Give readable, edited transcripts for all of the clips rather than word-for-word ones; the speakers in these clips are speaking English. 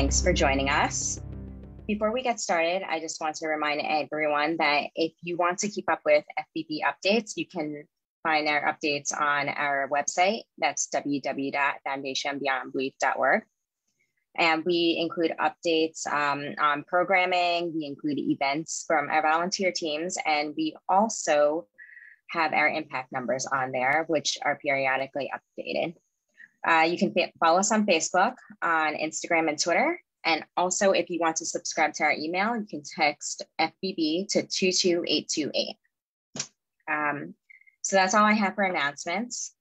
Thanks for joining us. Before we get started, I just want to remind everyone that if you want to keep up with FBB updates, you can find our updates on our website. That's www.foundationbeyondbelief.org. And we include updates on programming, we include events from our volunteer teams, and we also have our impact numbers on there, which are periodically updated. You can follow us on Facebook, on Instagram and Twitter. And also, if you want to subscribe to our email, you can text FBB to 22828. So that's all I have for announcements.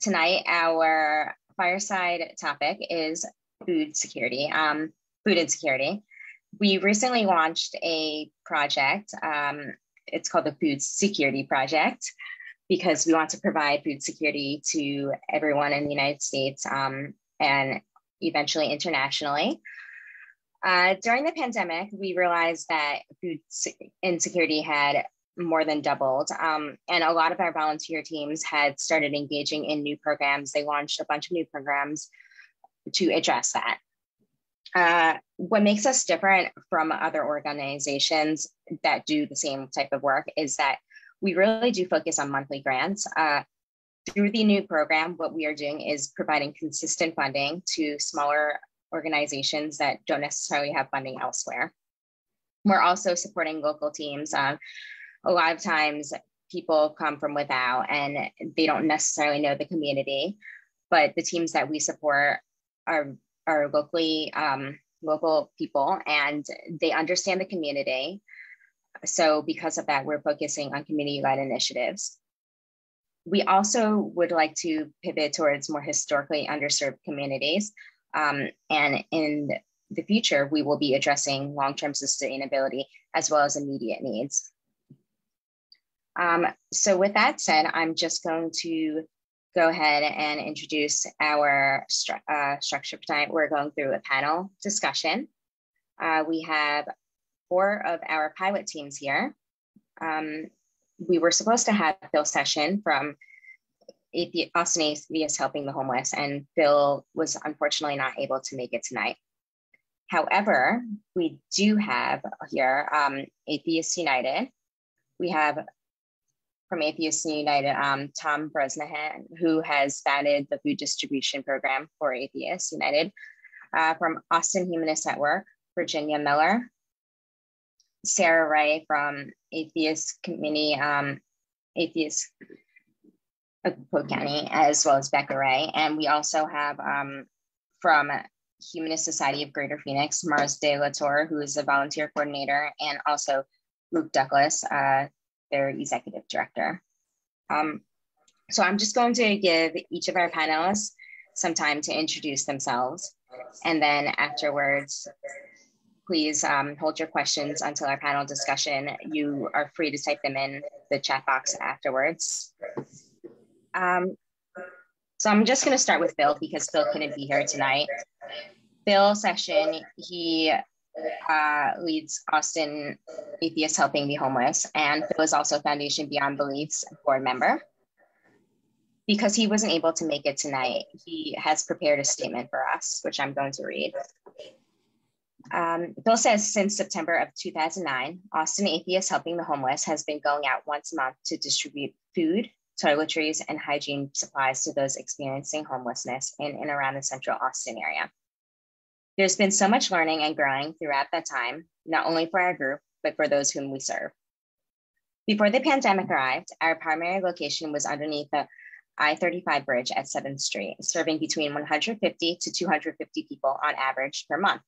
Tonight, our fireside topic is food insecurity. We recently launched a project. It's called the Food Security Project, because we want to provide food security to everyone in the United States and eventually internationally. During the pandemic, we realized that food insecurity had more than doubled. And a lot of our volunteer teams had started engaging in new programs. They launched a bunch of new programs to address that. What makes us different from other organizations that do the same type of work is that we really do focus on monthly grants. Through the new program, what we are doing is providing consistent funding to smaller organizations that don't necessarily have funding elsewhere. We're also supporting local teams. A lot of times people come from without and they don't necessarily know the community, but the teams that we support are local people and they understand the community. So because of that, we're focusing on community-led initiatives. We also would like to pivot towards more historically underserved communities. And in the future, we will be addressing long-term sustainability as well as immediate needs. So with that said, I'm just going to go ahead and introduce our structure for tonight. We're going through a panel discussion. We have 4 of our pilot teams here. We were supposed to have Phil's session from Austin Atheist Helping the Homeless, and Phil was unfortunately not able to make it tonight. However, we do have here Atheists United. We have from Atheists United, Tom Bresnahan, who has founded the food distribution program for Atheists United. From Austin Humanist Network, Virginia Miller. Sarah Ray from Atheist Community, Atheist Polk County, as well as Becca Ray. And we also have from Humanist Society of Greater Phoenix, Mars De La Torre, who is a volunteer coordinator, and also Luke Douglas, their executive director. So I'm just going to give each of our panelists some time to introduce themselves. And then afterwards, please hold your questions until our panel discussion. You are free to type them in the chat box afterwards. So I'm just gonna start with Phil because Phil couldn't be here tonight. Phil's session, he leads Austin Atheists Helping the Homeless, and Phil is also Foundation Beyond Belief's board member. Because he wasn't able to make it tonight, he has prepared a statement for us, which I'm going to read. Bill says, since September of 2009, Austin Atheists Helping the Homeless has been going out once a month to distribute food, toiletries, and hygiene supplies to those experiencing homelessness in and around the central Austin area. There's been so much learning and growing throughout that time, not only for our group, but for those whom we serve. Before the pandemic arrived, our primary location was underneath the I-35 bridge at 7th Street, serving between 150 to 250 people on average per month.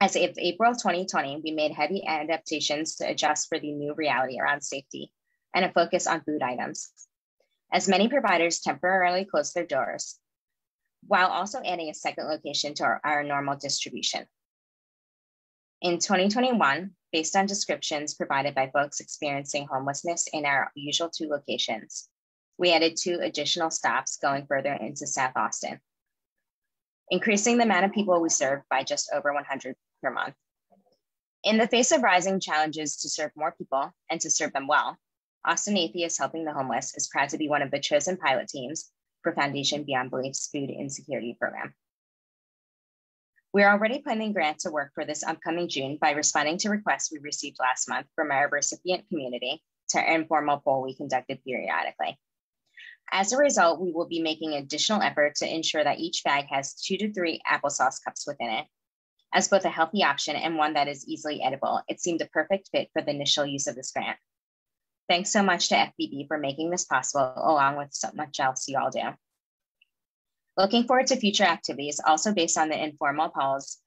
As of April 2020, we made heavy adaptations to adjust for the new reality around safety and a focus on food items, as many providers temporarily closed their doors, while also adding a second location to our normal distribution. In 2021, based on descriptions provided by folks experiencing homelessness in our usual 2 locations, we added 2 additional stops going further into South Austin, increasing the amount of people we serve by just over 100 per month. In the face of rising challenges to serve more people and to serve them well, Austin Atheists Helping the Homeless is proud to be one of the chosen pilot teams for Foundation Beyond Belief's Food Insecurity Program. We're already planning grants to work for this upcoming June by responding to requests we received last month from our recipient community to our informal poll we conducted periodically. As a result, we will be making additional effort to ensure that each bag has 2 to 3 applesauce cups within it. As both a healthy option and one that is easily edible, it seemed a perfect fit for the initial use of this grant. Thanks so much to FBB for making this possible, along with so much else you all do. Looking forward to future activities, also based on the informal polls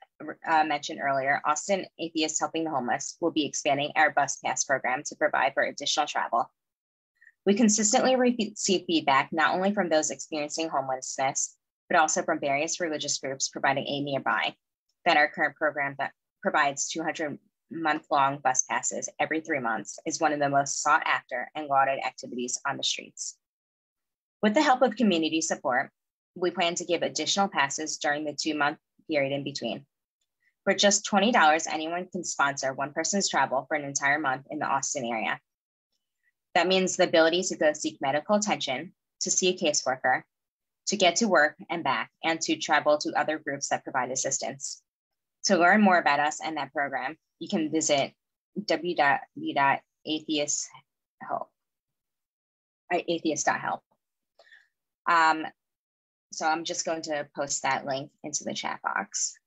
mentioned earlier, Austin Atheists Helping the Homeless will be expanding our bus pass program to provide for additional travel. We consistently receive feedback not only from those experiencing homelessness, but also from various religious groups providing aid nearby, that our current program that provides 200-month-long bus passes every 3 months is one of the most sought after and lauded activities on the streets. With the help of community support, we plan to give additional passes during the 2-month period in between. For just $20, anyone can sponsor one person's travel for an entire month in the Austin area. That means the ability to go seek medical attention, to see a caseworker, to get to work and back, and to travel to other groups that provide assistance. To learn more about us and that program, you can visit www.atheist.help. So I'm just going to post that link into the chat box.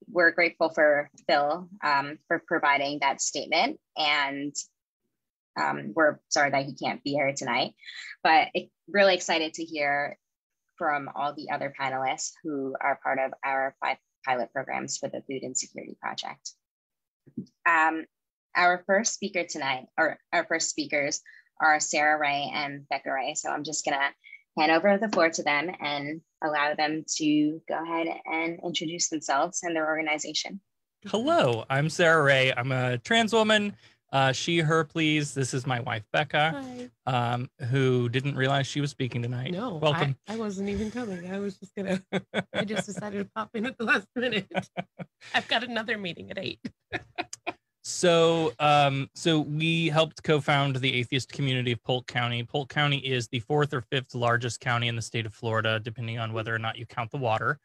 We're grateful for Phil for providing that statement, and we're sorry that he can't be here tonight, but really excited to hear from all the other panelists who are part of our 5 pilot programs for the Food Insecurity Project. Our first speaker tonight, or our first speakers, are Sarah Ray and Becca Ray. So I'm just gonna hand over the floor to them and allow them to go ahead and introduce themselves and their organization. Hello, I'm Sarah Ray. I'm a trans woman. She, her, please. This is my wife, Becca, who didn't realize she was speaking tonight. No, welcome. I wasn't even coming. I was just gonna, I just decided to pop in at the last minute. I've got another meeting at 8. So we helped co-found the atheist community of Polk County. Polk County is the 4th or 5th largest county in the state of Florida, depending on whether or not you count the water.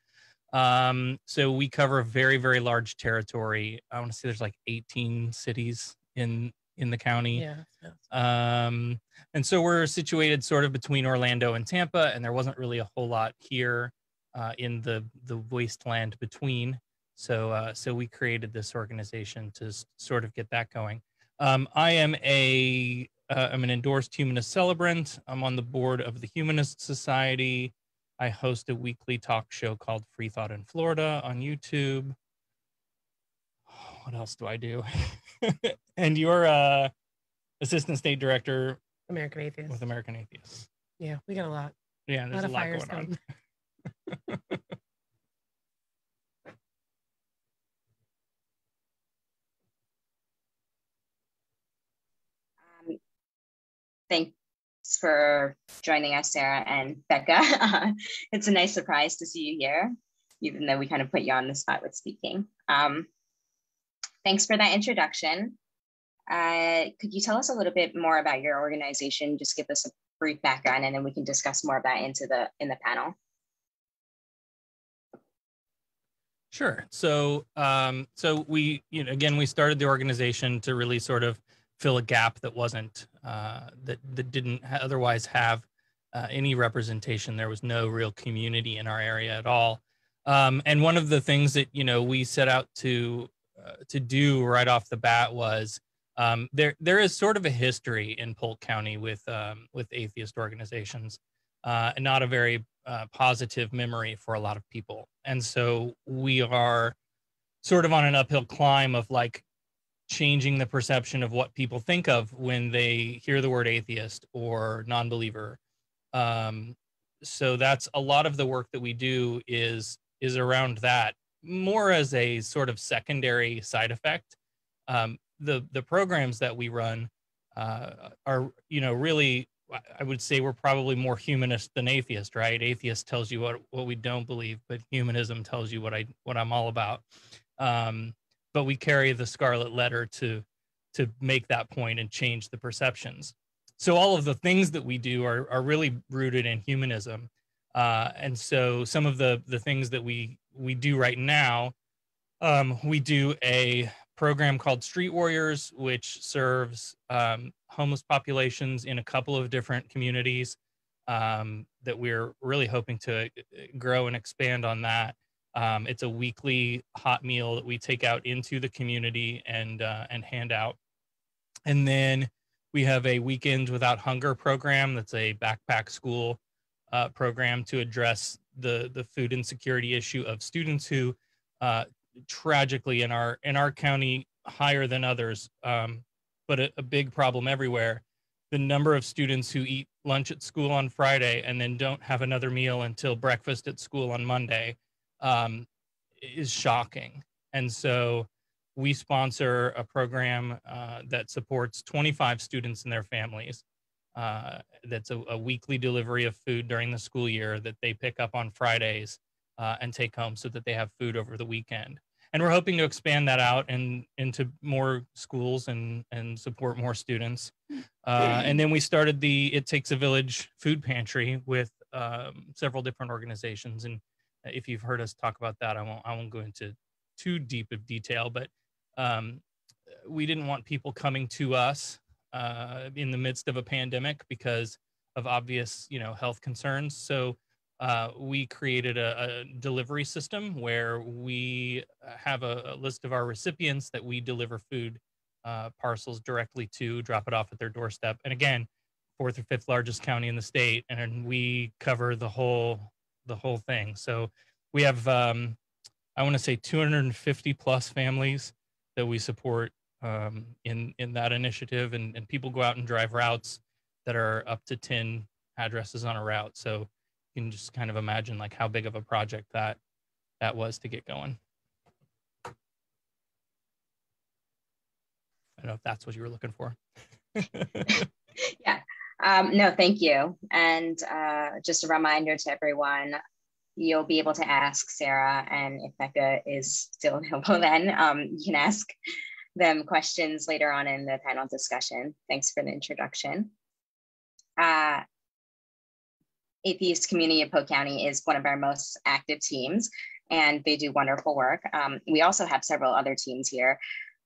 So we cover a very, very large territory. I want to say there's like 18 cities in the county. Yeah. And so we're situated sort of between Orlando and Tampa, and there wasn't really a whole lot here in the wasteland between. So we created this organization to sort of get that going. I am I'm an endorsed humanist celebrant. I'm on the board of the Humanist Society. I host a weekly talk show called Free Thought in Florida on YouTube. What else do I do? And you're assistant state director American Atheists. with American Atheists. Yeah, we got a lot. Yeah, there's a lot going on. Thanks for joining us, Sarah and Becca. It's a nice surprise to see you here, even though we kind of put you on the spot with speaking. Thanks for that introduction. Could you tell us a little bit more about your organization? Just give us a brief background, and then we can discuss more of that in the panel. Sure. So we, again, we started the organization to really sort of fill a gap that wasn't that didn't otherwise have any representation. There was no real community in our area at all. And one of the things that we set out to do right off the bat was there is sort of a history in Polk County with atheist organizations, and not a very positive memory for a lot of people. And so we are sort of on an uphill climb of like changing the perception of what people think of when they hear the word atheist or non-believer. So that's a lot of the work that we do is around that, more as a sort of secondary side effect. The programs that we run are, really, I would say we're probably more humanist than atheist, right? Atheist tells you what we don't believe, but humanism tells you what I'm all about. But we carry the scarlet letter to make that point and change the perceptions. So all of the things that we do are really rooted in humanism. And so some of the things that we do right now, we do a program called Street Warriors, which serves homeless populations in a couple of different communities that we're really hoping to grow and expand on that. It's a weekly hot meal that we take out into the community and hand out. And then we have a Weekends Without Hunger program that's a backpack school program to address the food insecurity issue of students who tragically in our county higher than others, but a big problem everywhere. The number of students who eat lunch at school on Friday and then don't have another meal until breakfast at school on Monday is shocking. And so we sponsor a program that supports 25 students and their families. That's a weekly delivery of food during the school year that they pick up on Fridays and take home so that they have food over the weekend. And we're hoping to expand that out and into more schools and support more students. And then we started the It Takes a Village food pantry with several different organizations. And if you've heard us talk about that, I won't go into too deep of detail, but we didn't want people coming to us in the midst of a pandemic because of obvious, health concerns. So we created a delivery system where we have a list of our recipients that we deliver food parcels directly to, drop it off at their doorstep. And again, 4th or 5th largest county in the state, and we cover the whole thing. So we have, I want to say 250 plus families that we support in that initiative, and people go out and drive routes that are up to 10 addresses on a route. So you can just kind of imagine like how big of a project that was to get going. I don't know if that's what you were looking for. Yeah, no, thank you. And just a reminder to everyone, you'll be able to ask Sarah, and if Becca is still available then, you can ask them questions later on in the panel discussion. Thanks for the introduction. Atheist Community of Polk County is one of our most active teams, and they do wonderful work. We also have several other teams here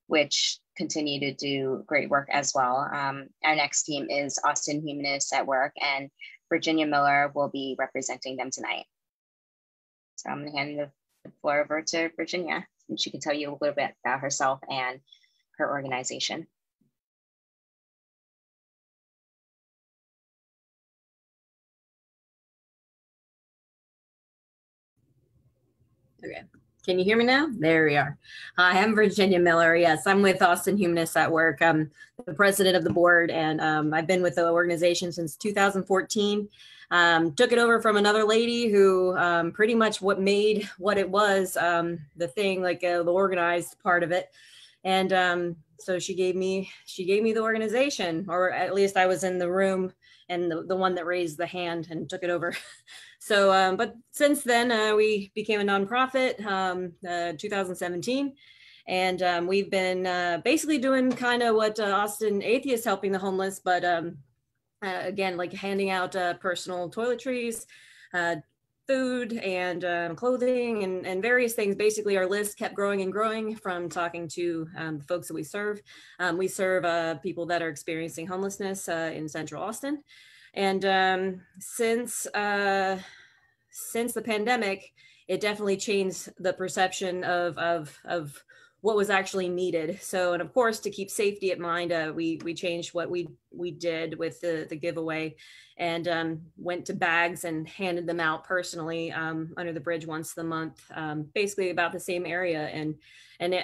which continue to do great work as well. Our next team is Austin Humanists at Work, and Virginia Miller will be representing them tonight. So I'm going to hand the floor over to Virginia, and she can tell you a little bit about herself and her organization. Okay. Can you hear me now? There we are. Hi, I'm Virginia Miller. Yes, I'm with Austin Humanists at Work. I'm the president of the board, and I've been with the organization since 2014. Took it over from another lady who pretty much made what it was, the thing, like the organized part of it. And so she gave me the organization, or at least I was in the room and the one that raised the hand and took it over. So, but since then, we became a nonprofit, 2017. And we've been basically doing kind of what Austin Atheists Helping the Homeless, but again, like handing out personal toiletries, food and clothing and various things. Basically, our list kept growing and growing from talking to the folks that we serve. We serve people that are experiencing homelessness in Central Austin. And since the pandemic, it definitely changed the perception of what was actually needed. So, and of course, to keep safety in mind, we changed what we did with the giveaway, and went to bags and handed them out personally under the bridge once a month, basically about the same area, and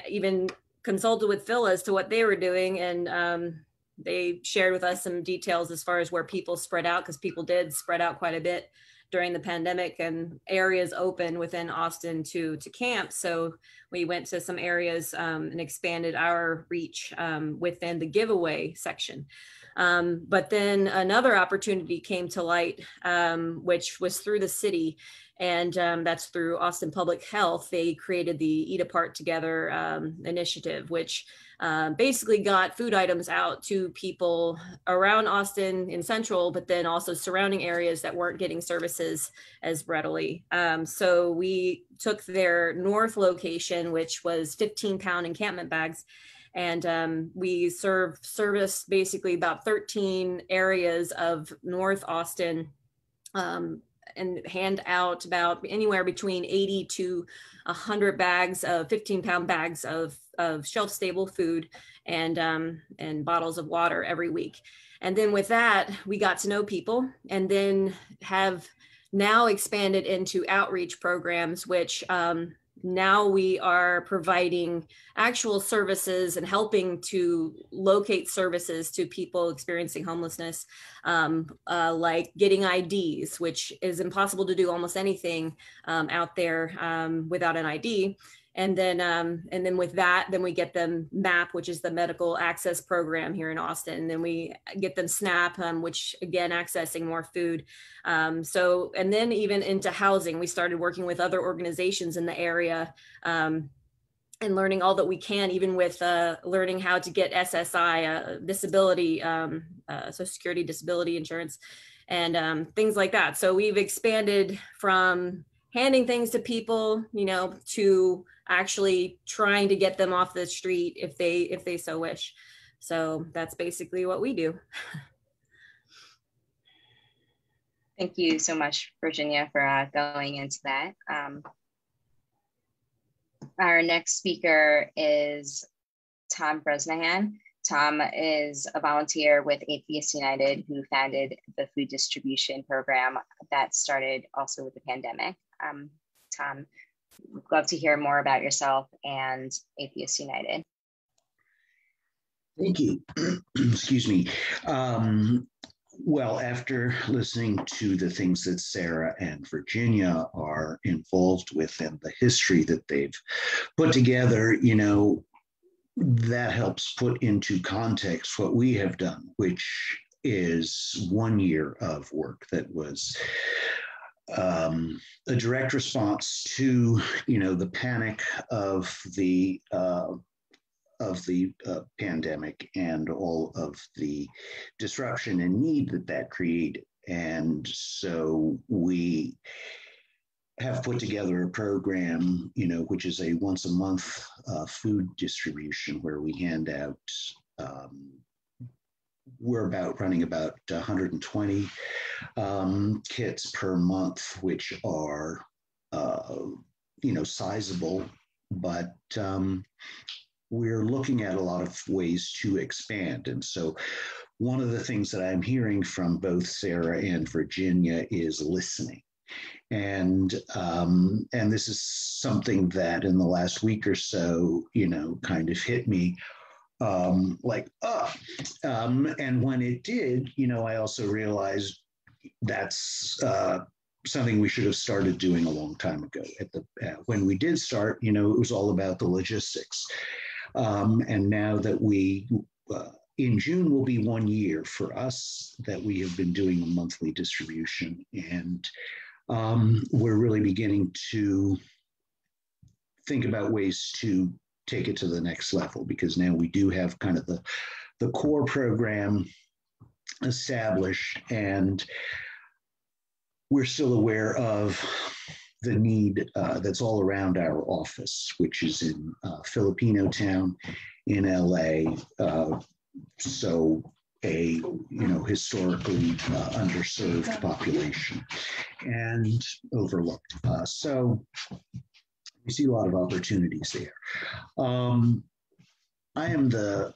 even consulted with Phil as to what they were doing, and they shared with us some details as far as where people spread out, because people did spread out quite a bit during the pandemic, and areas open within Austin to camp. So we went to some areas and expanded our reach within the giveaway section. But then another opportunity came to light, which was through the city. And that's through Austin Public Health. They created the Eat Apart Together initiative, which basically got food items out to people around Austin in Central, but then also surrounding areas that weren't getting services as readily. So we took their north location, which was 15-pound encampment bags, and we service basically about 13 areas of North Austin, and hand out about anywhere between 80 to 100 bags of 15-pound bags of shelf-stable food and bottles of water every week. And then with that, we got to know people, and then have now expanded into outreach programs, which now we are providing actual services and helping to locate services to people experiencing homelessness, like getting IDs, which is impossible to do almost anything out there without an ID. And then with that, then we get them MAP, which is the medical access program here in Austin. And then we get them SNAP, which again, accessing more food. And then even into housing, we started working with other organizations in the area, and learning all that we can, even with learning how to get SSI, disability, Social Security disability insurance, and things like that. So we've expanded from handing things to people, to actually trying to get them off the street if they so wish. So that's basically what we do. Thank you so much, Virginia, for going into that. Our next speaker is Tom Bresnahan. Tom is a volunteer with Atheists United, who founded the food distribution program that started also with the pandemic. Tom, we'd love to hear more about yourself and Atheists United. Thank you. Excuse me. Well, after listening to the things that Sarah and Virginia are involved with and the history that they've put together, that helps put into context what we have done, which is 1 year of work that was a direct response to, the panic of the pandemic and all of the disruption and need that created. And so we have put together a program, which is a once a month food distribution where we hand out, we're running about 120 kits per month, which are, sizable, but we're looking at a lot of ways to expand. And so one of the things that I'm hearing from both Sarah and Virginia is listening. And this is something that in the last week or so, kind of hit me and when it did, I also realized that's something we should have started doing a long time ago. When we did start, it was all about the logistics. And now that in June will be 1 year for us that we have been doing a monthly distribution, and we're really beginning to think about ways to take it to the next level, because now we do have kind of the core program established, and we're still aware of the need that's all around our office, which is in Filipino Town in LA. So a historically underserved population and overlooked. So we see a lot of opportunities there. I am the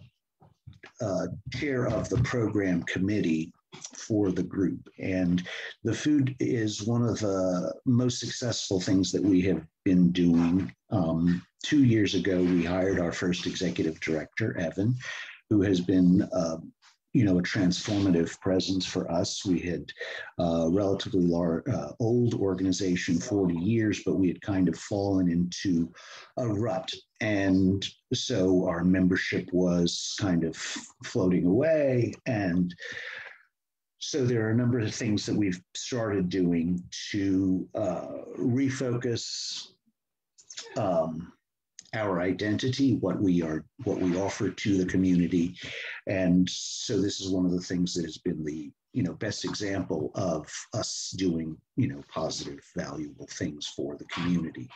chair of the program committee for the group, and the food is one of the most successful things that we have been doing. 2 years ago, we hired our first executive director, Evan, who has been a transformative presence for us. We had a relatively old organization, 40 years, but we had kind of fallen into a rut. And so our membership was kind of floating away. And So there are a number of things that we've started doing to refocus our identity, what we offer to the community. And so this is one of the things that has been the best example of us doing positive, valuable things for the community.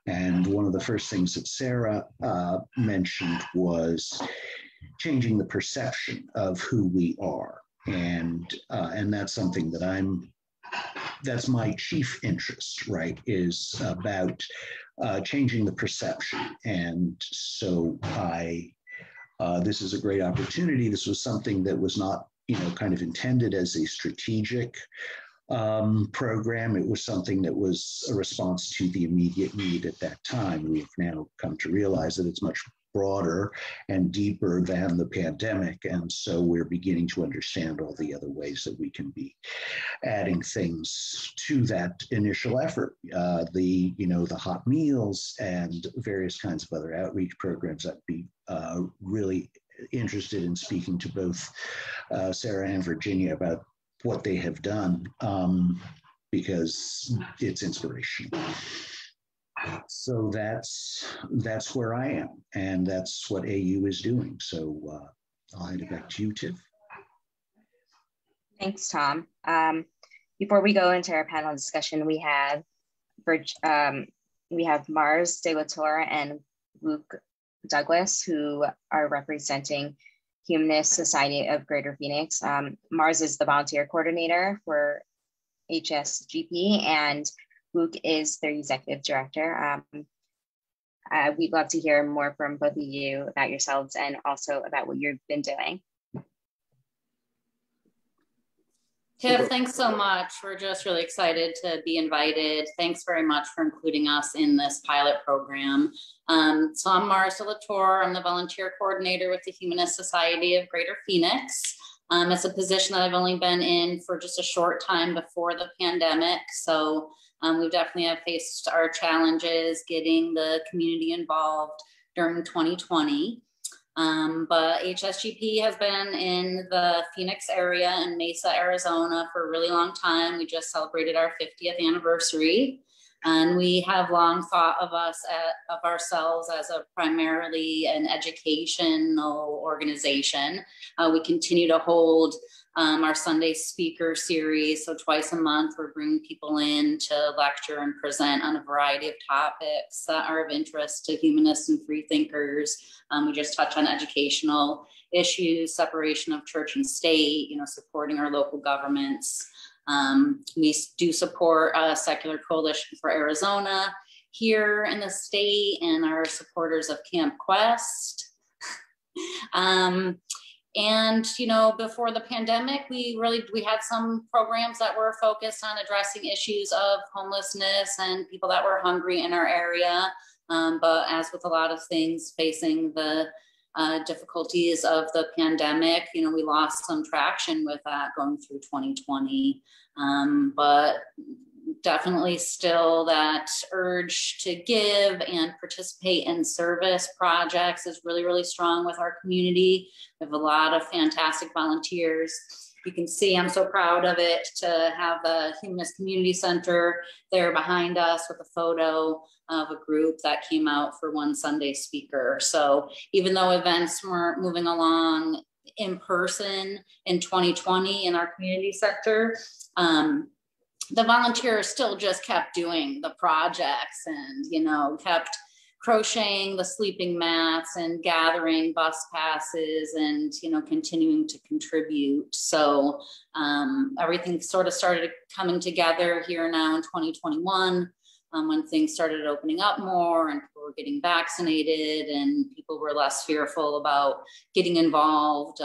And one of the first things that Sarah mentioned was changing the perception of who we are. And that's something that that's my chief interest, right, is about changing the perception. And so this is a great opportunity. This was something that was not, kind of intended as a strategic program. It was something that was a response to the immediate need at that time. We've now come to realize that it's much broader and deeper than the pandemic. And so we're beginning to understand all the other ways that we can be adding things to that initial effort. The hot meals and various kinds of other outreach programs. I'd be really interested in speaking to both Sarah and Virginia about what they have done, because it's inspirational. So that's where I am, and that's what AU is doing. So I'll hand it back to you, Tiff. Thanks, Tom. Before we go into our panel discussion, we have Mars De La Torre and Luke Douglas, who are representing Humanist Society of Greater Phoenix. Mars is the volunteer coordinator for HSGP, and Luke is their executive director. We'd love to hear more from both of you about yourselves and also about what you've been doing. Tiff, thanks so much. We're just really excited to be invited. Thanks very much for including us in this pilot program. So I'm Mars De La Torre. I'm the volunteer coordinator with the Humanist Society of Greater Phoenix. It's a position that I've only been in for just a short time before the pandemic. So we definitely have faced our challenges getting the community involved during 2020. But HSGP has been in the Phoenix area in Mesa, Arizona for a really long time. We just celebrated our 50th anniversary. And we have long thought of ourselves as primarily an educational organization. We continue to hold our Sunday speaker series. So twice a month, we're bringing people in to lecture and present on a variety of topics that are of interest to humanists and free thinkers. We just touch on educational issues, separation of church and state, supporting our local governments. We do support a Secular Coalition for Arizona here in the state and are supporters of Camp Quest. And, before the pandemic, we had some programs that were focused on addressing issues of homelessness and people that were hungry in our area. But as with a lot of things facing the difficulties of the pandemic, we lost some traction with that going through 2020. But definitely still that urge to give and participate in service projects is really, really strong with our community. We have a lot of fantastic volunteers. You can see I'm so proud of it to have the Humanist Community Center there behind us with a photo of a group that came out for one Sunday speaker. So even though events weren't moving along in person in 2020 in our community sector, the volunteers still just kept doing the projects and, kept crocheting the sleeping mats and gathering bus passes and, continuing to contribute. So everything sort of started coming together here now in 2021 when things started opening up more and people were getting vaccinated and people were less fearful about getting involved.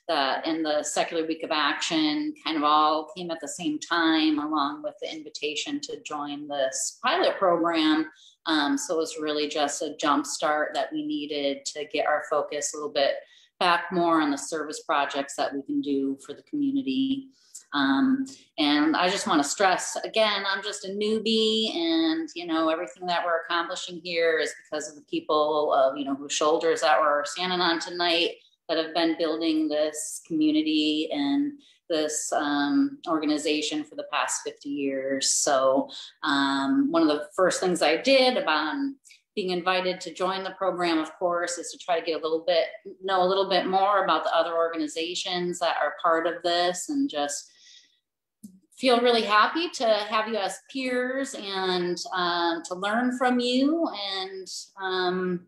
And the Secular Week of Action kind of all came at the same time, along with the invitation to join this pilot program. So it was really just a jump start that we needed to get our focus a little bit back more on the service projects that we can do for the community. And I just want to stress again, I'm just a newbie, and everything that we're accomplishing here is because of the people whose shoulders that we're standing on tonight that have been building this community and this organization for the past 50 years. So one of the first things I did upon being invited to join the program, of course, is to try to get know a little bit more about the other organizations that are part of this, and just feel really happy to have you as peers and to learn from you, and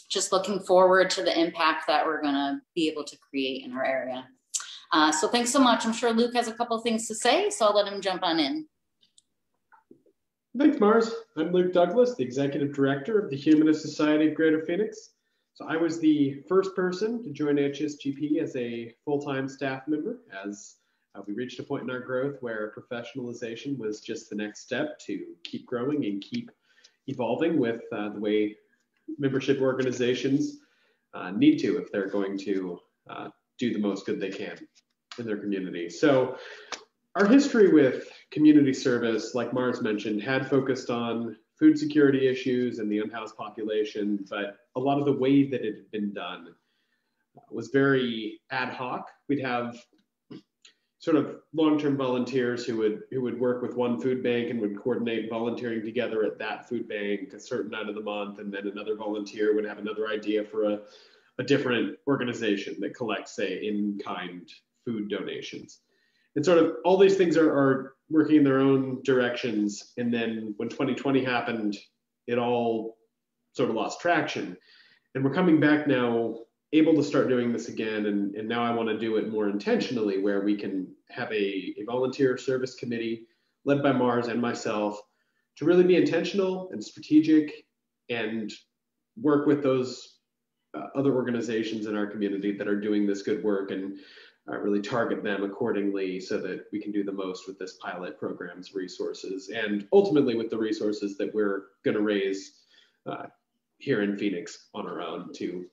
just looking forward to the impact that we're gonna be able to create in our area. So thanks so much. I'm sure Luke has a couple things to say, so I'll let him jump on in. Thanks, Mars. I'm Luke Douglas, the Executive Director of the Humanist Society of Greater Phoenix. So I was the first person to join HSGP as a full-time staff member, as we reached a point in our growth where professionalization was just the next step to keep growing and keep evolving with the way membership organizations need to if they're going to do the most good they can in their community. So our history with community service, like Mars mentioned, had focused on food security issues and the unhoused population, but a lot of the way that it had been done was very ad hoc. We'd have sort of long-term volunteers who would work with one food bank and would coordinate volunteering together at that food bank a certain night of the month, and then another volunteer would have another idea for a different organization that collects, say, in-kind food donations. And sort of all these things are working in their own directions. And then when 2020 happened, it all sort of lost traction. And we're coming back now, able to start doing this again. And now I want to do it more intentionally, where we can have a volunteer service committee led by Mars and myself to really be intentional and strategic and work with those other organizations in our community that are doing this good work, and really target them accordingly so that we can do the most with this pilot program's resources, and ultimately with the resources that we're going to raise here in Phoenix on our own to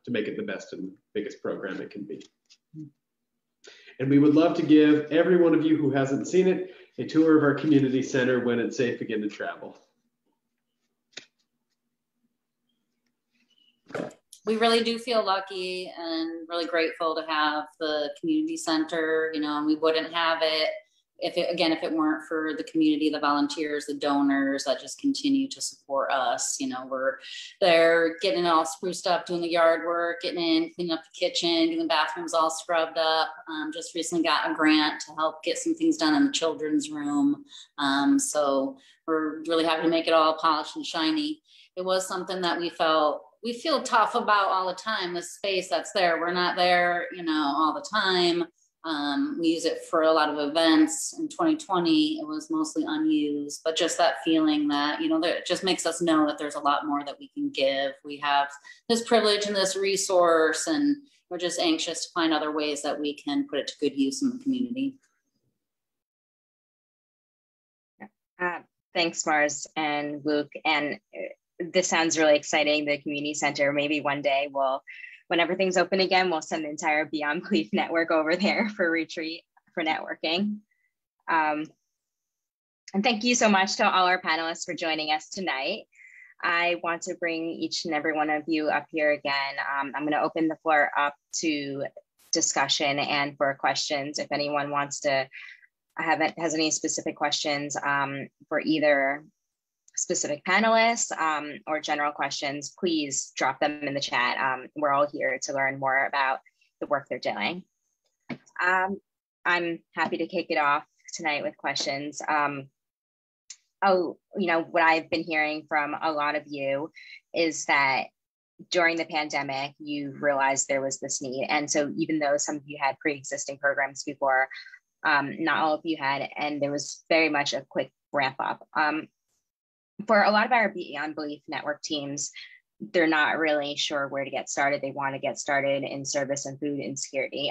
make it the best and biggest program it can be. And we would love to give every one of you who hasn't seen it a tour of our community center when it's safe again to travel. We really do feel lucky and really grateful to have the community center, you know, and we wouldn't have it if it weren't for the community, the volunteers, the donors that just continue to support us. You know, we're there getting it all spruced up, doing the yard work, getting in, cleaning up the kitchen, getting the bathrooms all scrubbed up. Just recently got a grant to help get some things done in the children's room. So we're really happy to make it all polished and shiny. It was something that we feel tough about all the time, the space that's there. We're not there, you know, all the time. We use it for a lot of events. In 2020, it was mostly unused, but just that feeling that, you know, that it just makes us know that there's a lot more that we can give. We have this privilege and this resource, and we're just anxious to find other ways that we can put it to good use in the community. Thanks, Mars and Luke. And this sounds really exciting, the community center. Maybe one day when everything's open again, we'll send the entire Beyond Belief network over there for retreat, for networking. And thank you so much to all our panelists for joining us tonight. I want to bring each and every one of you up here again. I'm gonna open the floor up to discussion and for questions. If anyone wants to, has any specific questions for either specific panelists or general questions, please drop them in the chat. We're all here to learn more about the work they're doing. I'm happy to kick it off tonight with questions. You know, what I've been hearing from a lot of you is that during the pandemic, you realized there was this need. And so even though some of you had pre-existing programs before, not all of you had, and there was very much a quick ramp up. For a lot of our Beyond Belief network teams, they're not really sure where to get started. They want to get started in service and food insecurity.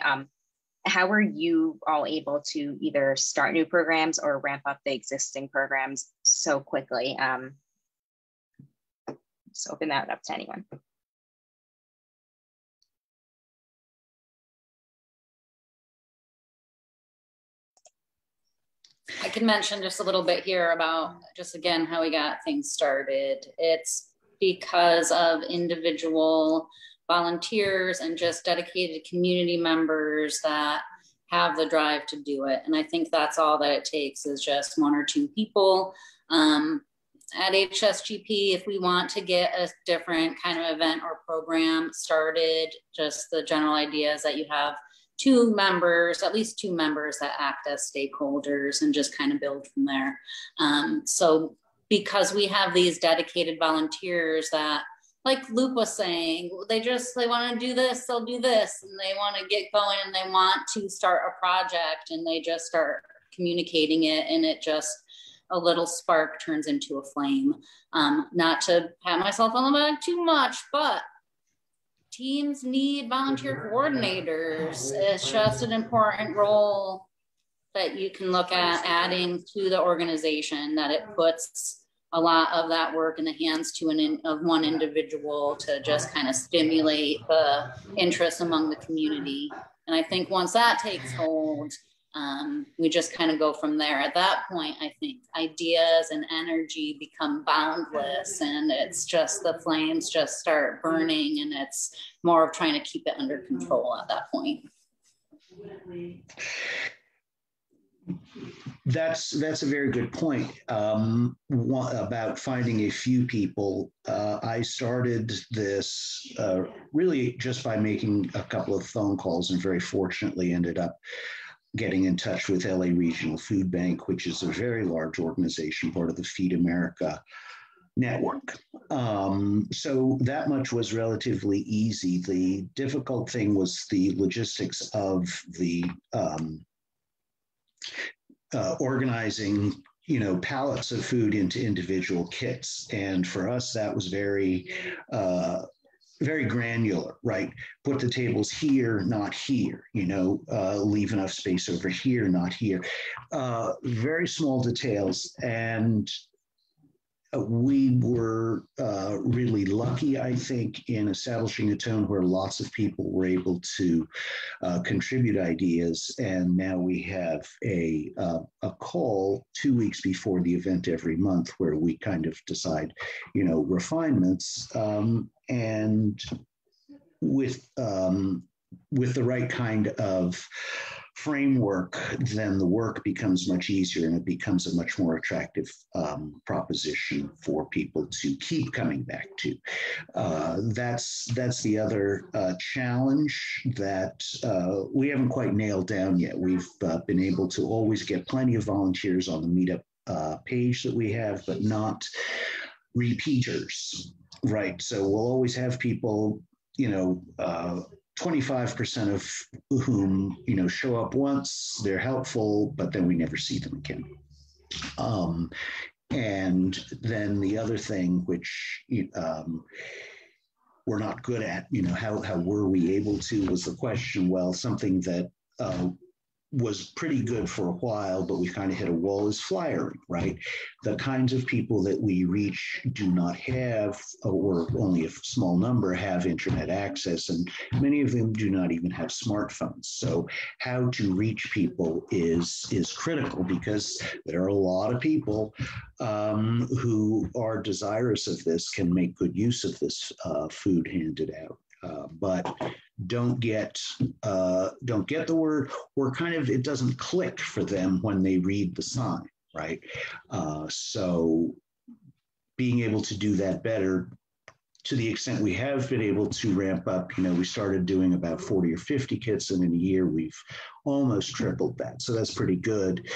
How were you all able to either start new programs or ramp up the existing programs so quickly? Just open that up to anyone. I can mention just a little bit here about just again how we got things started. It's because of individual volunteers and just dedicated community members that have the drive to do it. And I think that's all that it takes, is just 1 or 2 people. At HSGP, if we want to get a different kind of event or program started, just the general idea is that you have 2 members, at least 2 members that act as stakeholders, and just kind of build from there. So because we have these dedicated volunteers that, like Luke was saying, they want to do this, they'll do this, and they want to get going, and they want to start a project, and they just start communicating it, and it just, a little spark turns into a flame. Not to pat myself on the back too much, but teams need volunteer coordinators. It's just an important role that you can look at adding to the organization, that it puts a lot of that work in the hands of one individual to just kind of stimulate the interest among the community. And I think once that takes hold, we just kind of go from there. At that point, I think ideas and energy become boundless, and it's just, the flames just start burning, and it's more of trying to keep it under control at that point. That's a very good point about finding a few people. I started this really just by making a couple of phone calls, and very fortunately ended up getting in touch with LA Regional Food Bank, which is a very large organization, part of the Feed America network. So that much was relatively easy. The difficult thing was the logistics of the organizing, pallets of food into individual kits. And for us, that was very granular, right? Put the tables here, not here, leave enough space over here, not here. Very small details. And we were really lucky, I think, in establishing a tone where lots of people were able to contribute ideas. And now we have a call 2 weeks before the event every month, where we kind of decide, refinements, and with the right kind of framework, then the work becomes much easier, and it becomes a much more attractive proposition for people to keep coming back to. That's the other challenge that we haven't quite nailed down yet. We've been able to always get plenty of volunteers on the meetup page that we have, but not repeaters, right? So we'll always have people, 25% of whom, show up once, they're helpful, but then we never see them again. And then the other thing, which we're not good at, how were we able to, was the question. Well, something that was pretty good for a while, but we kind of hit a wall, is flyering, right? The kinds of people that we reach do not have, or only a small number have, internet access, and many of them do not even have smartphones. So how to reach people is critical, because there are a lot of people who are desirous of this, can make good use of this food handed out. But don't get the word, or kind of, it doesn't click for them when they read the sign, right? So being able to do that better, to the extent we have been able to ramp up, we started doing about 40 or 50 kits, and in a year we've almost tripled that. So that's pretty good.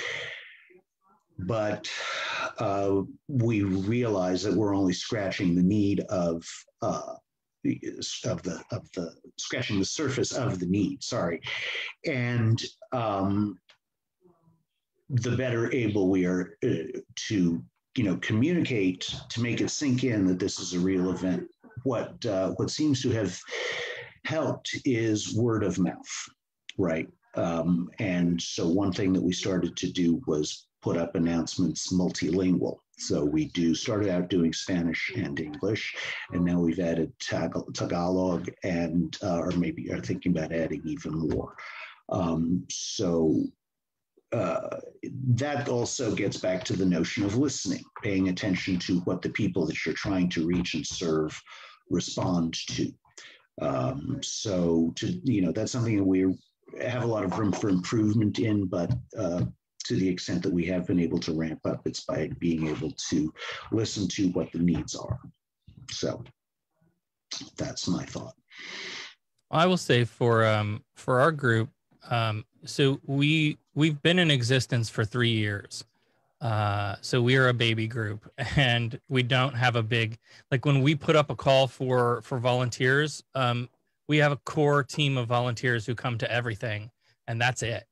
But we realize that we're only scratching the need of scratching the surface of the need, and the better able we are to communicate, to make it sink in that this is a real event. What seems to have helped is word of mouth, right? And so one thing that we started to do was put up announcements multilingual. So we started out doing Spanish and English, and now we've added Tagalog, and or maybe are thinking about adding even more. That also gets back to the notion of listening, paying attention to what the people that you're trying to reach and serve respond to. That's something that we're have a lot of room for improvement in, but to the extent that we have been able to ramp up, it's by being able to listen to what the needs are. So that's my thought. I will say for our group, so we've been in existence for 3 years. So we are a baby group, and we don't have a big, like when we put up a call for volunteers, we have a core team of volunteers who come to everything, and that's it.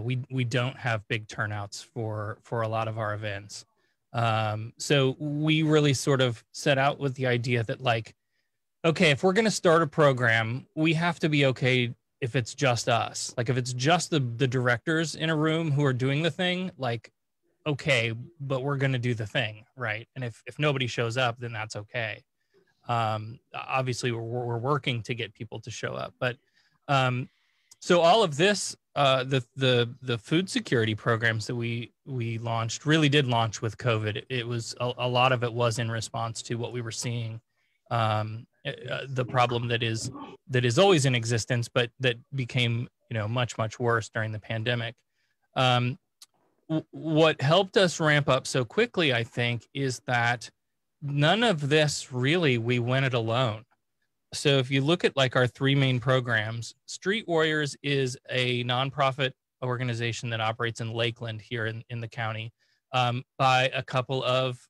We don't have big turnouts for a lot of our events. So we really sort of set out with the idea that, like, okay, if we're going to start a program, we have to be okay if it's just us. Like if it's just the directors in a room who are doing the thing, like, okay, but we're going to do the thing, right? And if nobody shows up, then that's okay. Obviously we're working to get people to show up, but so all of this, the food security programs that we launched really did launch with COVID. It was a lot of it was in response to what we were seeing, the problem that is always in existence, but that became, you know, much worse during the pandemic. What helped us ramp up so quickly, I think, is that none of this really, we went it alone. So if you look at like our 3 main programs, Street Warriors is a nonprofit organization that operates in Lakeland here in the county, by a couple of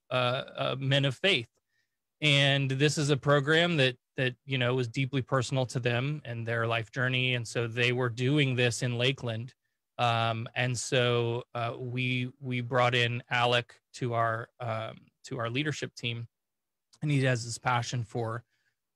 men of faith. And this is a program that you know was deeply personal to them and their life journey, and so they were doing this in Lakeland. And so we brought in Alec to our leadership team, and he has this passion for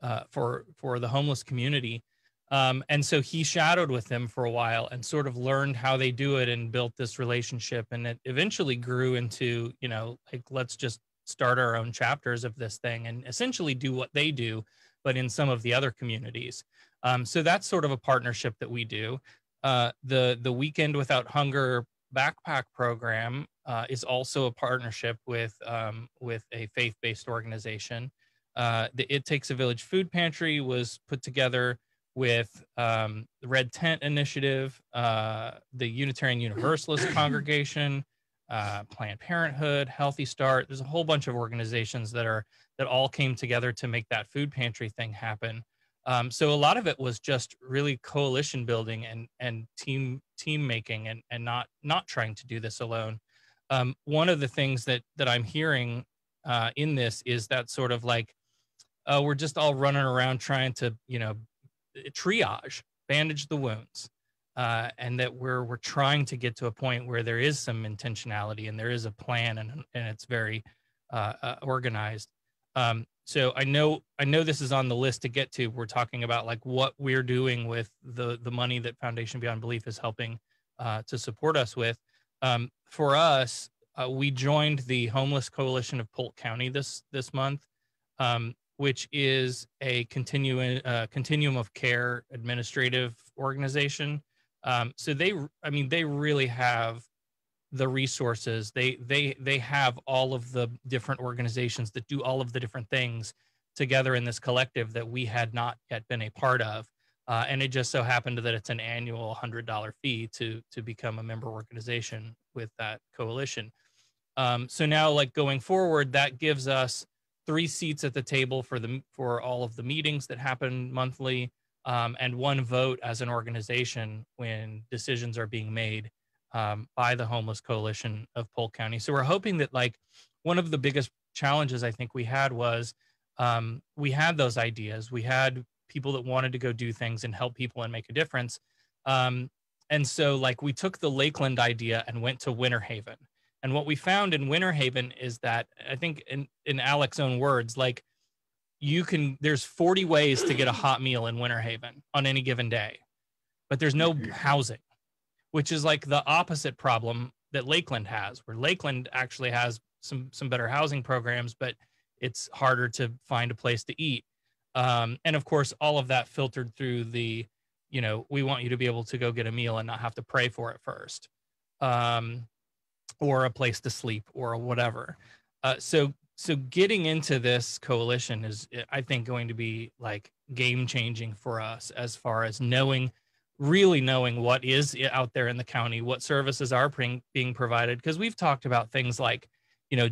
the homeless community. And so he shadowed with them for a while and sort of learned how they do it and built this relationship. And it eventually grew into, you know, like, let's just start our own chapters of this thing and essentially do what they do, but in some of the other communities. So that's sort of a partnership that we do. The Weekend Without Hunger backpack program is also a partnership with a faith-based organization. The It Takes a Village food pantry was put together with the Red Tent Initiative, the Unitarian Universalist Congregation, Planned Parenthood, Healthy Start. There's a whole bunch of organizations that all came together to make that food pantry thing happen. So a lot of it was just really coalition building and team making and not trying to do this alone. One of the things that I'm hearing in this is that sort of like, we're just all running around trying to, you know, triage, bandage the wounds, and that we're trying to get to a point where there is some intentionality and there is a plan and it's very organized. So I know this is on the list to get to. We're talking about like what we're doing with the money that Foundation Beyond Belief is helping to support us with. For us, we joined the Homeless Coalition of Polk County this month, which is a continuum of care administrative organization. So they really have the resources. They have all of the different organizations that do all of the different things together in this collective that we had not yet been a part of. And it just so happened that it's an annual $100 fee to become a member organization with that coalition. So now, like going forward, that gives us 3 seats at the table for all of the meetings that happen monthly, and 1 vote as an organization when decisions are being made by the Homeless Coalition of Polk County. So we're hoping that, like, one of the biggest challenges I think we had was we had those ideas. We had people that wanted to go do things and help people and make a difference. And so, like, we took the Lakeland idea and went to Winter Haven. And what we found in Winter Haven is that, I think in Alec's own words, like, there's 40 ways to get a hot meal in Winter Haven on any given day, but there's no housing, which is like the opposite problem that Lakeland has, where Lakeland actually has some better housing programs, but it's harder to find a place to eat. And of course, all of that filtered through the, you know, we want you to be able to go get a meal and not have to pray for it first. Or a place to sleep or whatever. So getting into this coalition is, I think, going to be like game changing for us as far as knowing really knowing what is out there in the county, what services are being provided. Because we've talked about things like,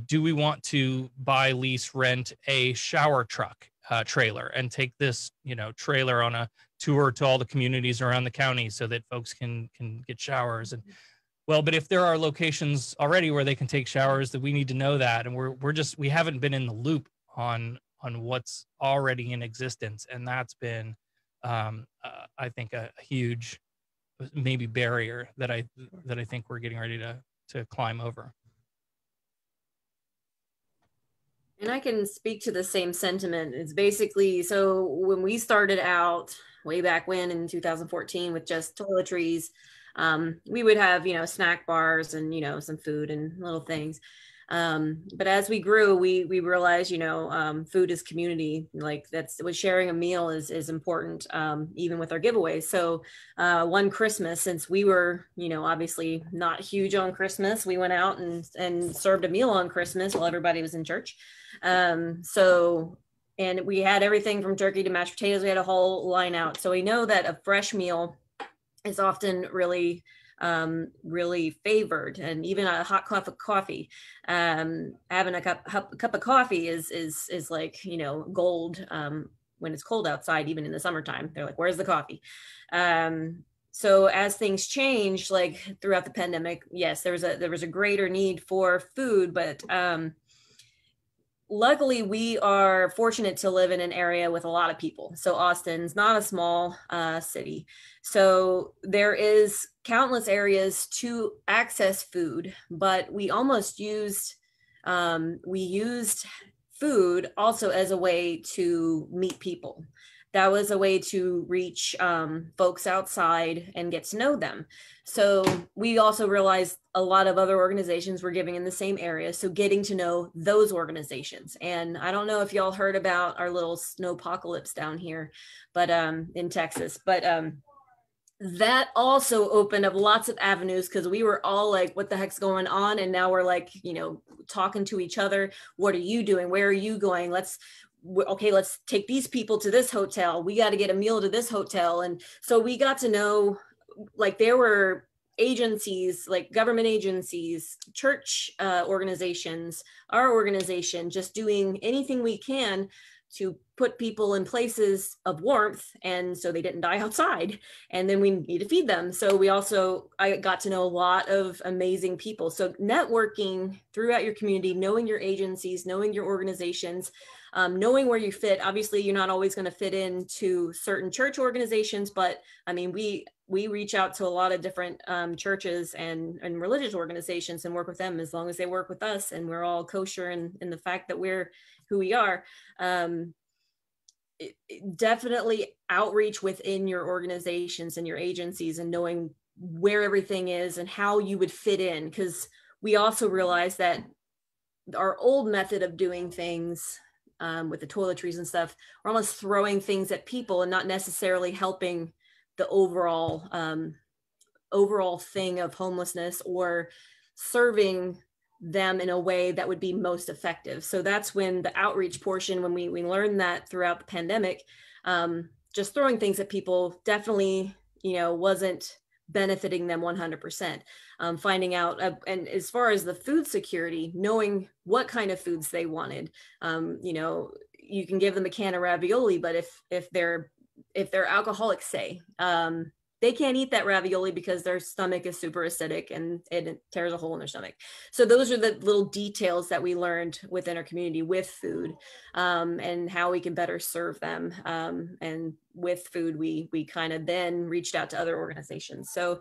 do we want to buy, lease, rent a shower truck trailer and take this, trailer on a tour to all the communities around the county so that folks can get showers? And well, but if there are locations already where they can take showers, that we need to know that, and we haven't been in the loop on what's already in existence, and that's been I think a huge maybe barrier that I think we're getting ready to climb over. And I can speak to the same sentiment. It's basically, so when we started out way back when in 2014 with just toiletries, we would have, snack bars and, some food and little things. But as we grew, we realized, food is community. Like sharing a meal is important, even with our giveaways. So one Christmas, since we were, obviously not huge on Christmas, we went out and served a meal on Christmas while everybody was in church. And we had everything from turkey to mashed potatoes. We had a whole line out. So we know that a fresh meal is often really favored, and even a hot cup of coffee. Having a cup of coffee is like, gold when it's cold outside, even in the summertime. They're like, where's the coffee? So as things changed, like throughout the pandemic, yes, there was a greater need for food, but luckily, we are fortunate to live in an area with a lot of people. So Austin's not a small city. So there is countless areas to access food, but we almost used food also as a way to meet people. That was a way to reach folks outside and get to know them. So we also realized a lot of other organizations were giving in the same area. So getting to know those organizations. And I don't know if y'all heard about our little snowpocalypse down here, but in Texas, but that also opened up lots of avenues, because we were all like, what the heck's going on? And now we're like, talking to each other. What are you doing? Where are you going? Let's take these people to this hotel. We got to get a meal to this hotel. And so we got to know, like, there were agencies, like government agencies, church organizations, our organization, just doing anything we can to put people in places of warmth, and so they didn't die outside. And then we need to feed them. So I got to know a lot of amazing people. So networking throughout your community, knowing your agencies, knowing your organizations, knowing where you fit. Obviously, you're not always going to fit into certain church organizations, but I mean, we reach out to a lot of different churches and religious organizations and work with them, as long as they work with us and we're all kosher in the fact that we're who we are. Definitely outreach within your organizations and your agencies, and knowing where everything is and how you would fit in. Because we also realize that our old method of doing things, with the toiletries and stuff, we're almost throwing things at people and not necessarily helping the overall thing of homelessness, or serving them in a way that would be most effective. So that's when the outreach portion, when we learned that throughout the pandemic, just throwing things at people definitely, wasn't benefiting them 100%. Finding out, and as far as the food security, knowing what kind of foods they wanted. You can give them a can of ravioli, but if they're alcoholics, say, they can't eat that ravioli because their stomach is super acidic and it tears a hole in their stomach. So those are the little details that we learned within our community with food, and how we can better serve them. And with food, we kind of then reached out to other organizations. So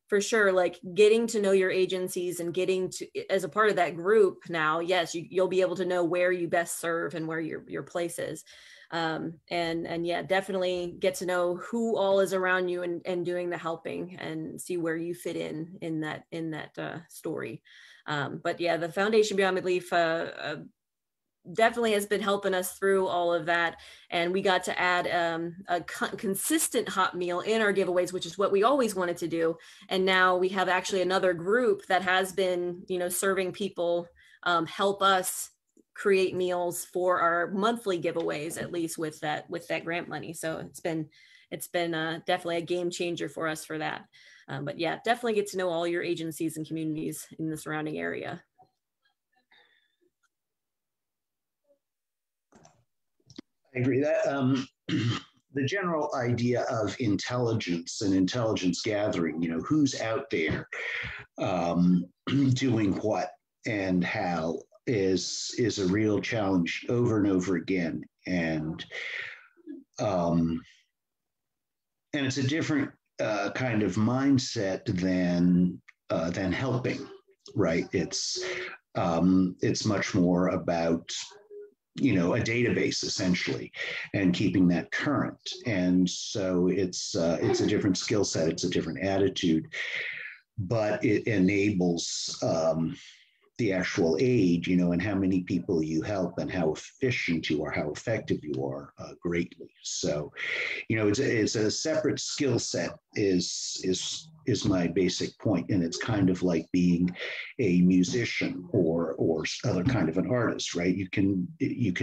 for sure, like getting to know your agencies and getting to, as a part of that group now, yes, you'll be able to know where you best serve and where your place is. And yeah, definitely get to know who all is around you and doing the helping, and see where you fit in that story. But yeah, the Foundation Beyond Belief definitely has been helping us through all of that. And we got to add a consistent hot meal in our giveaways, which is what we always wanted to do. And now we have actually another group that has been, serving people, help us create meals for our monthly giveaways, at least with that grant money. So it's it's been definitely a game changer for us for that. But yeah, definitely get to know all your agencies and communities in the surrounding area. I agree that the general idea of intelligence and intelligence gathering, who's out there doing what and how is a real challenge over and over again. And it's a different kind of mindset than helping, right? It's much more about a database essentially, and keeping that current. And so it's a different skill set, it's a different attitude, but it enables the actual aid, and how many people you help and how efficient you are, how effective you are greatly. So, it's a separate skill set is my basic point. And it's kind of like being a musician or other kind of an artist, right? You can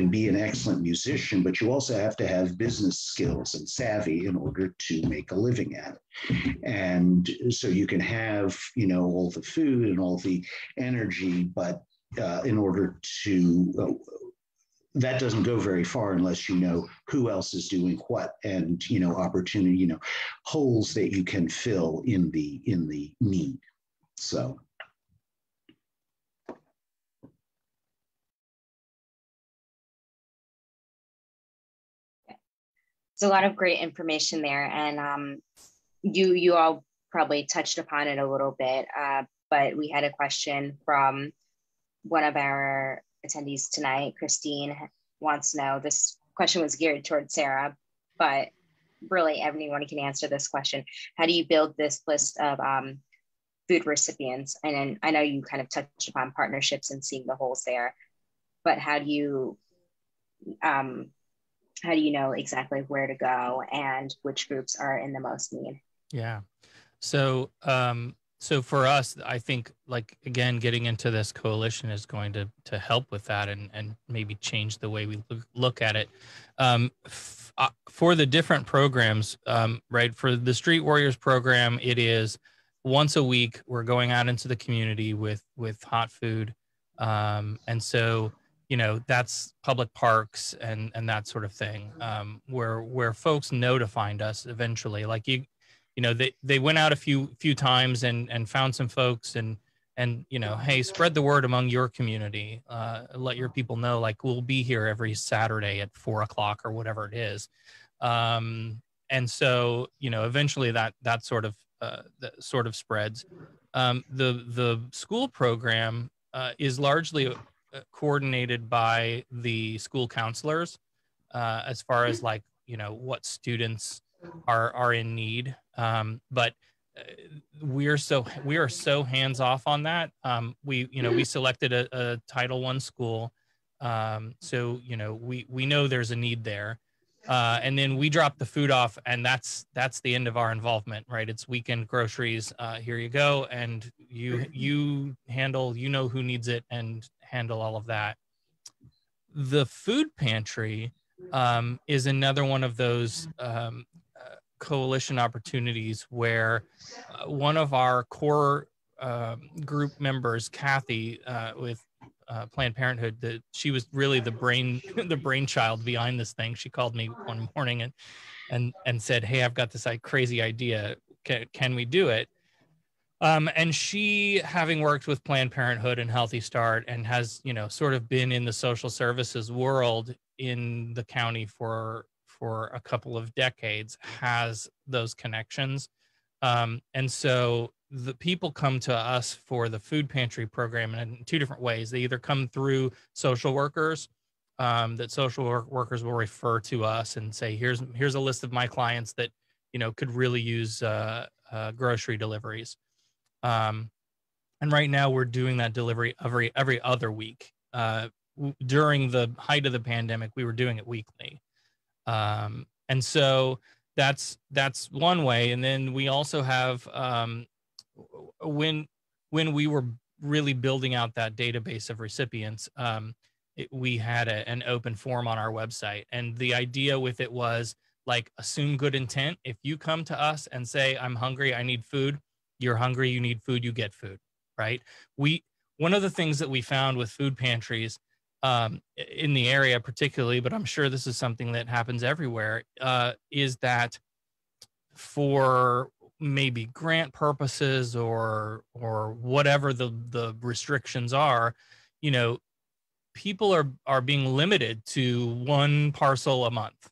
be an excellent musician, but you also have to have business skills and savvy in order to make a living at it. And so you can have, all the food and all the energy, but in order to that doesn't go very far unless you know who else is doing what, and opportunity, holes that you can fill in the need. So there's a lot of great information there, and you all probably touched upon it a little bit, but we had a question from one of our attendees tonight. Christine wants to know, this question was geared towards Sarah, but really anyone can answer this question. How do you build this list of food recipients? And I know you kind of touched upon partnerships and seeing the holes there, but how do you know exactly where to go and which groups are in the most need? Yeah. So so for us, I think, like, again, getting into this coalition is going to help with that and maybe change the way we look at it. For the different programs, right, for the Street Warriors program, it is once a week we're going out into the community with hot food. And so, that's public parks and that sort of thing, where folks know to find us eventually. Like they went out a few times and found some folks and hey, spread the word among your community. Let your people know, like, we'll be here every Saturday at 4:00 or whatever it is. And so, eventually that sort of spreads. The school program is largely coordinated by the school counselors, as far as, like, what students are in need. But we are so hands off on that. We selected a Title I school, so we know there's a need there, and then we drop the food off, and that's the end of our involvement, right? It's weekend groceries. Here you go, and you handle, who needs it, and handle all of that. The food pantry is another one of those coalition opportunities where one of our core group members, Kathy, with Planned Parenthood, that she was really the brainchild behind this thing. She called me one morning and said, "Hey, I've got this crazy idea. Can we do it?" And she, having worked with Planned Parenthood and Healthy Start, and has, sort of been in the social services world in the county for a couple of decades, has those connections. And so the people come to us for the food pantry program in two different ways. They either come through social workers, that social workers will refer to us and say, here's a list of my clients that, could really use grocery deliveries. And right now we're doing that delivery every other week. During the height of the pandemic, we were doing it weekly. And so that's one way. And then we also have, when we were really building out that database of recipients, we had an open form on our website. And the idea with it was like assume good intent. If you come to us and say, I'm hungry, I need food, you're hungry, you need food, you get food, right? One of the things that we found with food pantries in the area particularly, but I'm sure this is something that happens everywhere, is that for maybe grant purposes or whatever the restrictions are, you know, people are being limited to one parcel a month.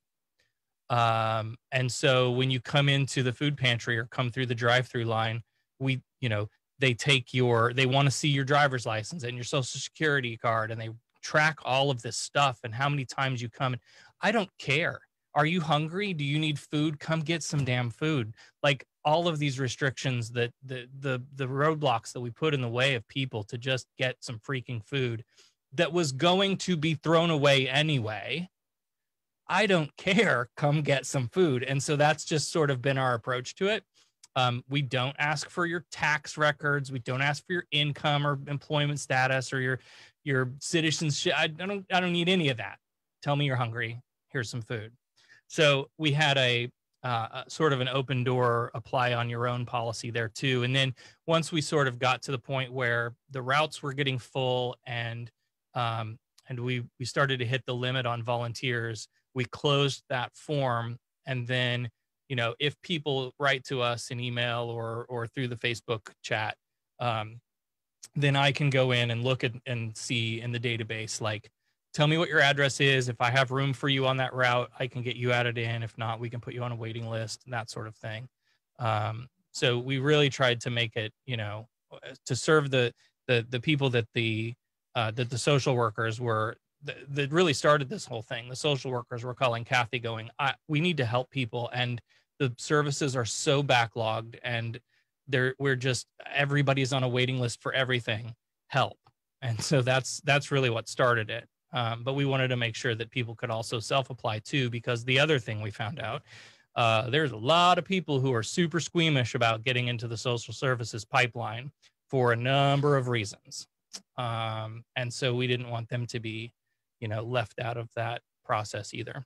And so when you come into the food pantry or come through the drive-through line, they want to see your driver's license and your social security card, and they track all of this stuff and how many times you come. I don't care. Are you hungry? Do you need food? Come get some damn food. Like all of these restrictions that the roadblocks that we put in the way of people to just get some freaking food that was going to be thrown away anyway. I don't care. Come get some food. And so that's just sort of been our approach to it. We don't ask for your tax records. We don't ask for your income or employment status or your citizenship. I don't need any of that. Tell me you're hungry. Here's some food. So we had a sort of an open door, apply on your own policy there too. And then once we sort of got to the point where the routes were getting full and we started to hit the limit on volunteers, we closed that form. And then, you know, if people write to us an email or through the Facebook chat, then I can go in and look at and see in the database, like, tell me what your address is. If I have room for you on that route, I can get you added in. If not, we can put you on a waiting list, that sort of thing. So we really tried to make it, you know, to serve the people that the social workers were, that really started this whole thing. The social workers were calling Kathy going, we need to help people. And the services are so backlogged and everybody's on a waiting list for everything. Help. And so that's really what started it. But we wanted to make sure that people could also self-apply too, because the other thing we found out, there's a lot of people who are super squeamish about getting into the social services pipeline for a number of reasons. And so we didn't want them to be, you know, left out of that process either.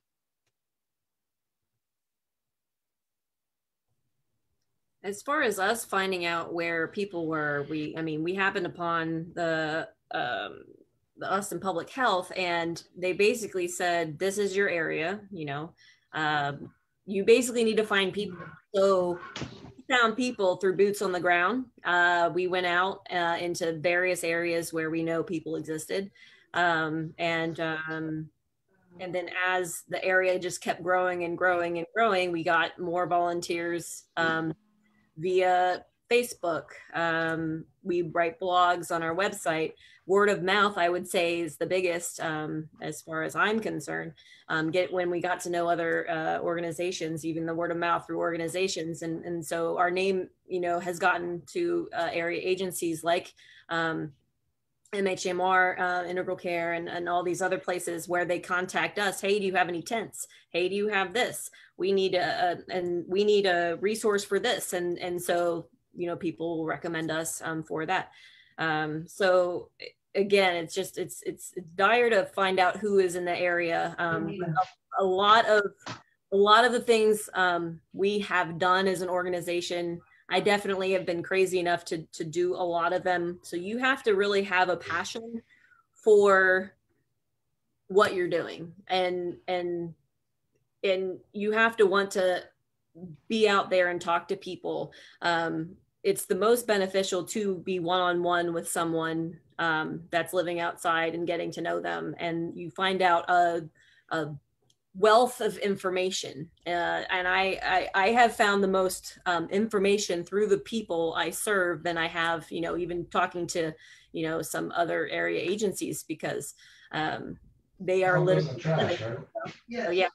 As far as us finding out where people were, we happened upon the Austin Public Health, and they basically said, this is your area, you know, you basically need to find people. So we found people through boots on the ground. We went out into various areas where we know people existed. And then as the area just kept growing and growing and growing, we got more volunteers via Facebook. We write blogs on our website. Word of mouth, I would say, is the biggest as far as I'm concerned. When we got to know other organizations, even the word of mouth through organizations. And so our name, you know, has gotten to area agencies like MHMR, Integral Care, and all these other places where they contact us. Hey, do you have any tents? Hey, do you have this? We need a resource for this. And so, you know, people will recommend us for that. So again, it's dire to find out who is in the area. A lot of the things we have done as an organization, I definitely have been crazy enough to do a lot of them. So you have to really have a passion for what you're doing, and you have to want to be out there and talk to people. It's the most beneficial to be one-on-one with someone that's living outside and getting to know them, and you find out a wealth of information. And I have found the most information through the people I serve than I have, you know, even talking to, you know, some other area agencies, because they are literally living. So yeah,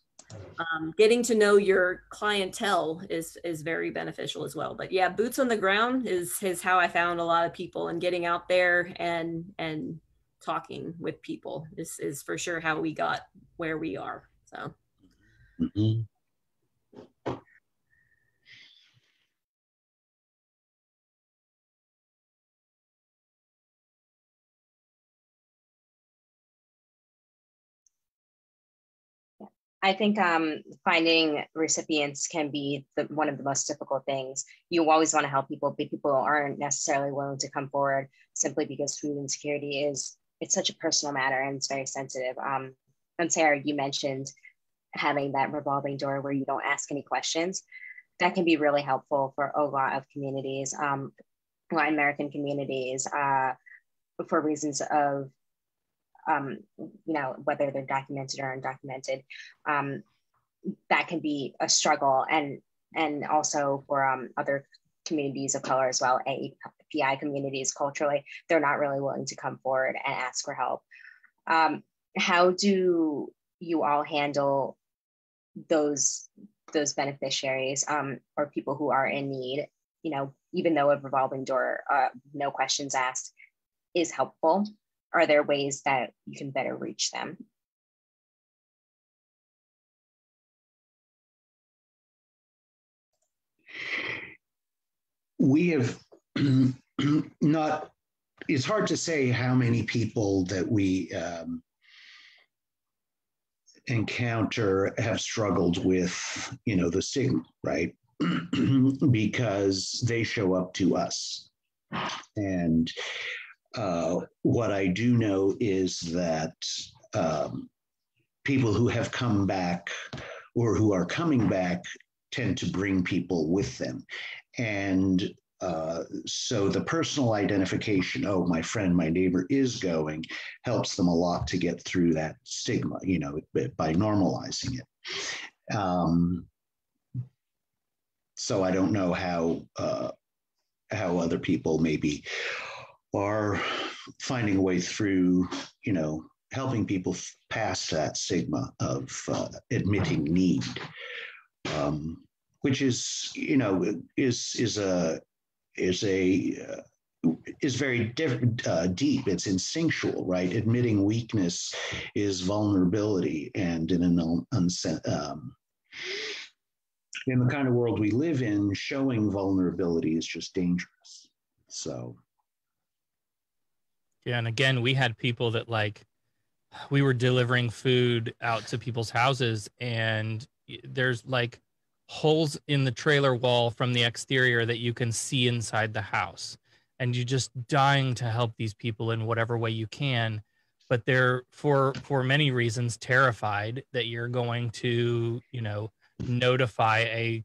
getting to know your clientele is very beneficial as well. But yeah, boots on the ground is how I found a lot of people, and getting out there and talking with people is for sure how we got where we are. So. Mm-hmm. I think finding recipients can be one of the most difficult things. You always want to help people, but people aren't necessarily willing to come forward simply because food insecurity it's such a personal matter and it's very sensitive. And Sarah, you mentioned having that revolving door where you don't ask any questions. That can be really helpful for a lot of communities, Latin American communities, for reasons of whether they're documented or undocumented, that can be a struggle, and also for other communities of color as well, API communities culturally, they're not really willing to come forward and ask for help. How do you all handle those beneficiaries or people who are in need? Even though a revolving door, no questions asked, is helpful, are there ways that you can better reach them? We have not, it's hard to say how many people that we encounter have struggled with, the stigma, right? Because they show up to us. And what I do know is that people who have come back or who are coming back tend to bring people with them. And so the personal identification, oh, my friend, my neighbor is going, helps them a lot to get through that stigma, by normalizing it. So I don't know how other people maybe are finding a way through, helping people past that stigma of admitting need, which is, is very deep. It's instinctual, right? Admitting weakness is vulnerability, and in the kind of world we live in, showing vulnerability is just dangerous. So. Yeah, and again, we had people that we were delivering food out to people's houses, and there's holes in the trailer wall from the exterior that you can see inside the house, and you're just dying to help these people in whatever way you can, but they're for many reasons terrified that you're going to notify a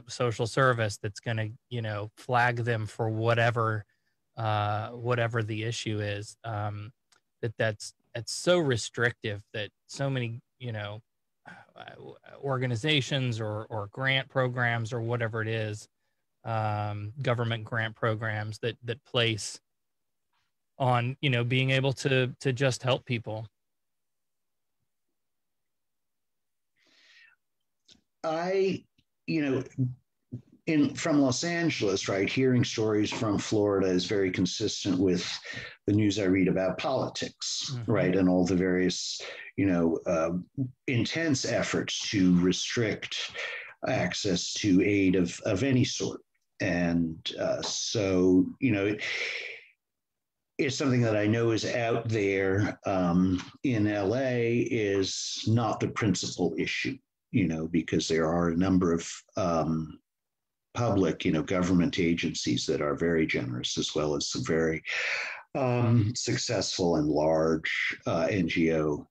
social service that's going to flag them for whatever the issue is. That's so restrictive that so many organizations or grant programs or whatever it is, government grant programs that place on being able to just help people. From Los Angeles, right, hearing stories from Florida is very consistent with the news I read about politics, mm-hmm. right, and all the various, intense efforts to restrict access to aid of any sort. And so, it's something that I know is out there in LA is not the principal issue, because there are a number of public, government agencies that are very generous, as well as some very successful and large NGO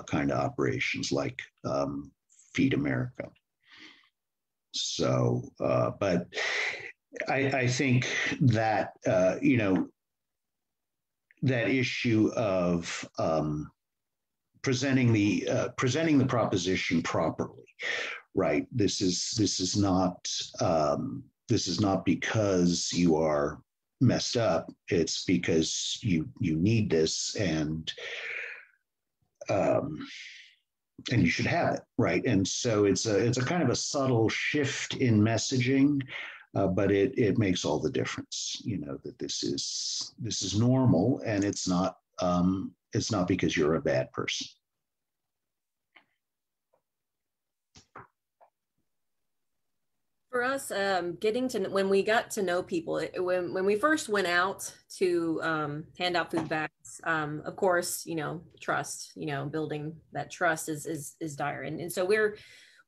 kind of operations like Feed America. So, but I think that, that issue of presenting the proposition properly, right? This is not because you are messed up. It's because you need this, and you should have it, right? And so it's a kind of a subtle shift in messaging, but it makes all the difference. That this is normal, and it's not because you're a bad person. For us, getting to when we got to know people, when we first went out to hand out food bags, of course, trust, building that trust is dire, and so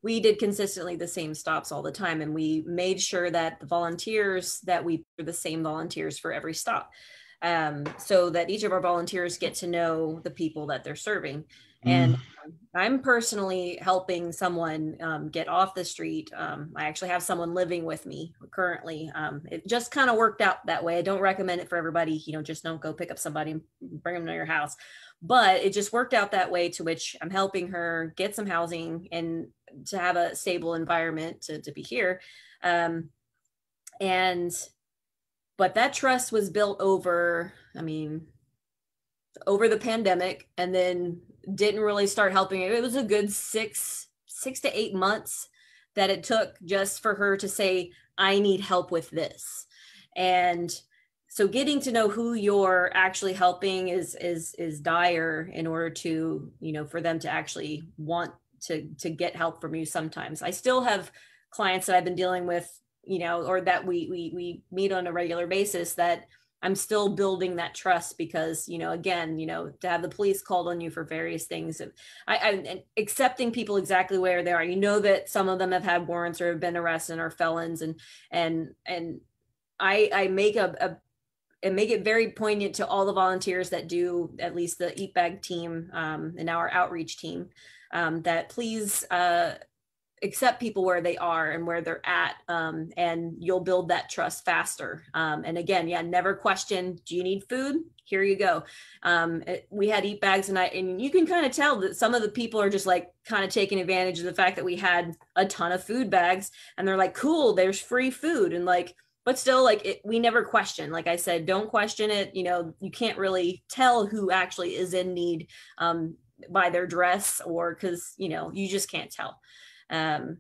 we did consistently the same stops all the time, and we made sure that the volunteers that we were the same volunteers for every stop, so that each of our volunteers get to know the people that they're serving. And I'm personally helping someone get off the street. I actually have someone living with me currently. It just kind of worked out that way. I don't recommend it for everybody. Just don't go pick up somebody and bring them to your house. But it just worked out that way, to which I'm helping her get some housing and to have a stable environment to be here. But that trust was built over the pandemic, and then didn't really start helping. It was a good 6 to 8 months that it took just for her to say, I need help with this. And so getting to know who you're actually helping is dire in order to, for them to actually want to get help from you. Sometimes I still have clients that I've been dealing with, or that we meet on a regular basis, that I'm still building that trust, because, again, to have the police called on you for various things, I accepting people exactly where they are. That some of them have had warrants or have been arrested and are felons, and I make and make it very poignant to all the volunteers that do at least the Eat Bag team, and our outreach team, that please accept people where they are and where they're at, and you'll build that trust faster. And again, never question, do you need food? Here you go. We had Eat Bags, and you can kind of tell that some of the people are just like kind of taking advantage of the fact that we had a ton of food bags, and they're like, cool, there's free food. And but still, we never question. Like I said, don't question it. You can't really tell who actually is in need by their dress, or because, you just can't tell.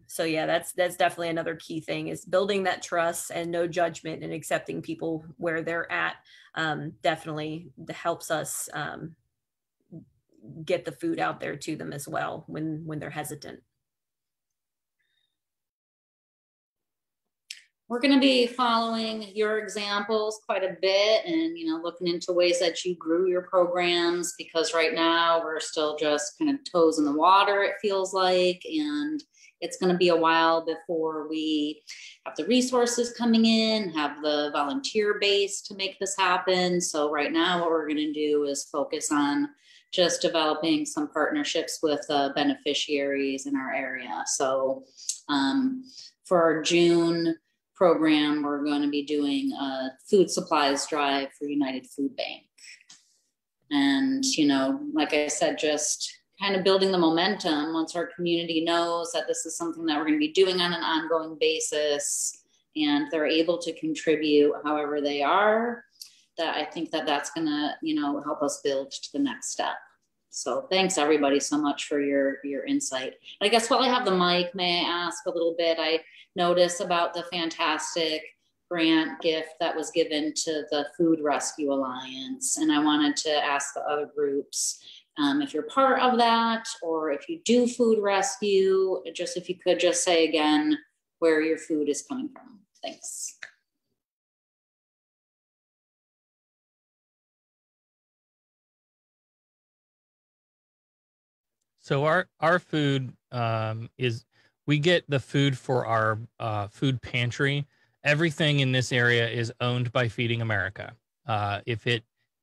So yeah, that's definitely another key thing, is building that trust and no judgment, and accepting people where they're at. Definitely helps us get the food out there to them as well when they're hesitant. We're going to be following your examples quite a bit, and looking into ways that you grew your programs, because right now we're still just kind of toes in the water, it feels like, and it's going to be a while before we have the resources coming in, have the volunteer base to make this happen. So right now what we're going to do is focus on just developing some partnerships with beneficiaries in our area. So for our June program, we're going to be doing a food supplies drive for United Food Bank. And, like I said, just kind of building the momentum once our community knows that this is something that we're going to be doing on an ongoing basis, and they're able to contribute however they are, that I think that that's going to, help us build to the next step. So thanks everybody so much for your insight. And I guess while I have the mic, may I ask a little bit? I noticed about the fantastic grant gift that was given to the Food Rescue Alliance. And I wanted to ask the other groups, if you're part of that, or if you do food rescue, just if you could just say again where your food is coming from. Thanks. So our food is, we get the food for our food pantry. Everything in this area is owned by Feeding America. If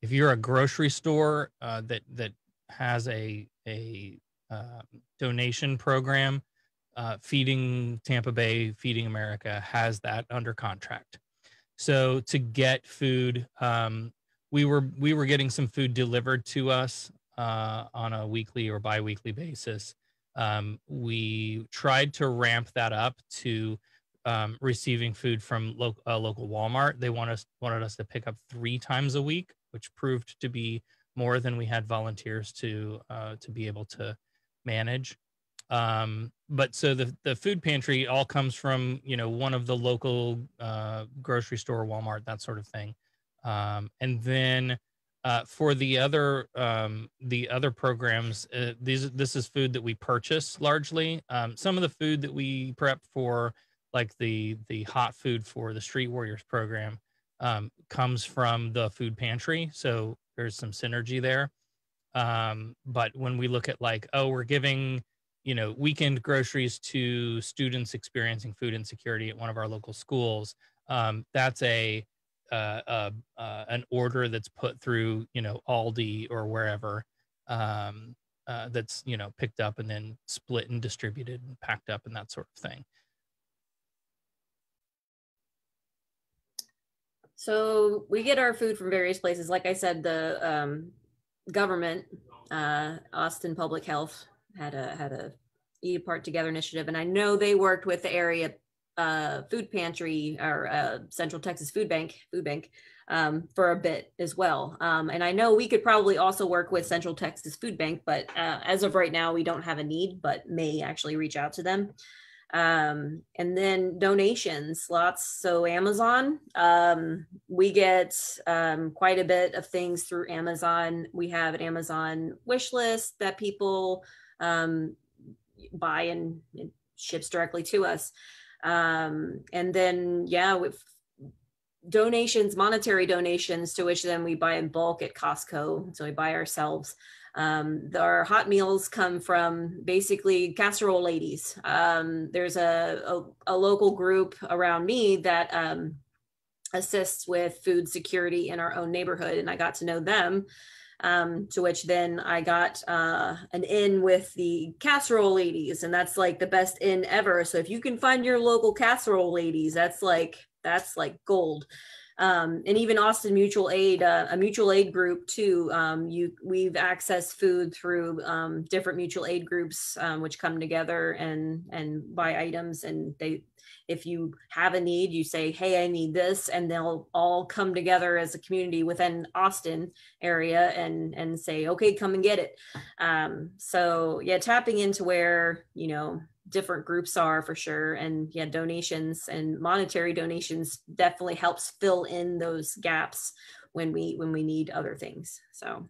you're a grocery store that has a donation program, Feeding Tampa Bay, Feeding America has that under contract. So to get food, we were getting some food delivered to us on a weekly or bi-weekly basis. We tried to ramp that up to receiving food from local Walmart. They wanted us to pick up 3 times a week, which proved to be more than we had volunteers to be able to manage. But so the food pantry all comes from, one of the local grocery store, Walmart, that sort of thing. And then for the other programs, this is food that we purchase largely. Some of the food that we prep for like the hot food for the Street Warriors program comes from the food pantry. So there's some synergy there. But when we look at like, oh, we're giving, you know, weekend groceries to students experiencing food insecurity at one of our local schools, that's an order that's put through, you know, Aldi or wherever, that's, you know, picked up and then split and distributed and packed up and that sort of thing. So we get our food from various places. Like I said, the government, Austin Public Health had a Eat Apart Together initiative, and I know they worked with the area food pantry or Central Texas Food Bank for a bit as well. And I know we could probably also work with Central Texas Food Bank, but as of right now, we don't have a need, but may actually reach out to them. And then donations, lots. So Amazon, we get quite a bit of things through Amazon. We have an Amazon wish list that people buy and it ships directly to us. And then, yeah, with donations, monetary donations, to which then we buy in bulk at Costco. So we buy ourselves. Our hot meals come from basically casserole ladies. There's a local group around me that assists with food security in our own neighborhood, and I got to know them. To which then I got an in with the casserole ladies, and that's like the best in ever. So if you can find your local casserole ladies, that's like gold. And even Austin Mutual Aid, a mutual aid group too. We've accessed food through different mutual aid groups, which come together and buy items. And if you have a need, you say, hey, I need this, and they'll all come together as a community within Austin area and say, okay, come and get it. So yeah, tapping into where, you know, different groups are for sure. And yeah, donations and monetary donations definitely helps fill in those gaps when we need other things. So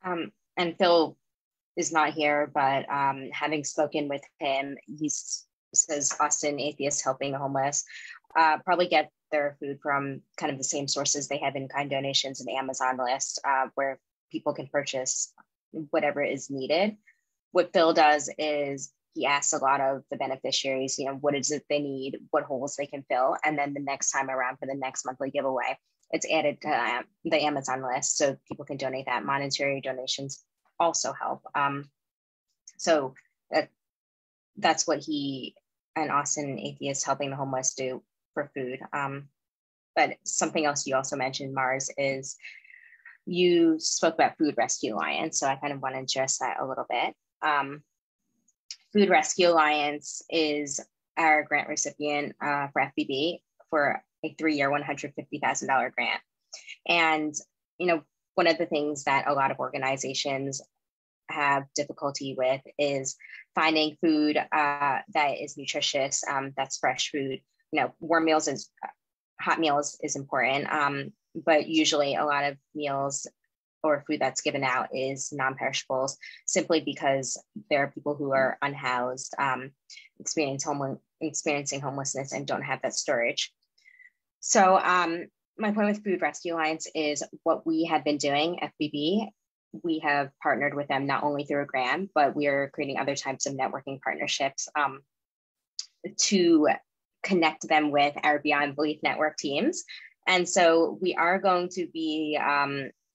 and Phil is not here, but having spoken with him, he says Austin Atheists Helping the Homeless probably get their food from kind of the same sources they have in-kind donations and Amazon list, where people can purchase whatever is needed. What Phil does is he asks a lot of the beneficiaries, you know, what is it they need, what holes they can fill. And then the next time around for the next monthly giveaway, it's added to the Amazon list so people can donate that. Monetary donations also help. So that's what he and Austin Atheists Helping the Homeless do for food. But something else you also mentioned, Mars, is you spoke about Food Rescue Alliance. So I kind of want to address that a little bit. Food Rescue Alliance is our grant recipient for FBB for a 3-year, $150,000 grant. And, you know, one of the things that a lot of organizations have difficulty with is finding food that is nutritious, that's fresh food. You know, warm meals is, hot meals is important, but usually a lot of meals or food that's given out is non-perishables, simply because there are people who are unhoused, experiencing homelessness and don't have that storage. So my point with Food Rescue Alliance is what we have been doing, FBB, we have partnered with them not only through a grant, but we are creating other types of networking partnerships to connect them with our Beyond Belief Network teams. And so we are going to be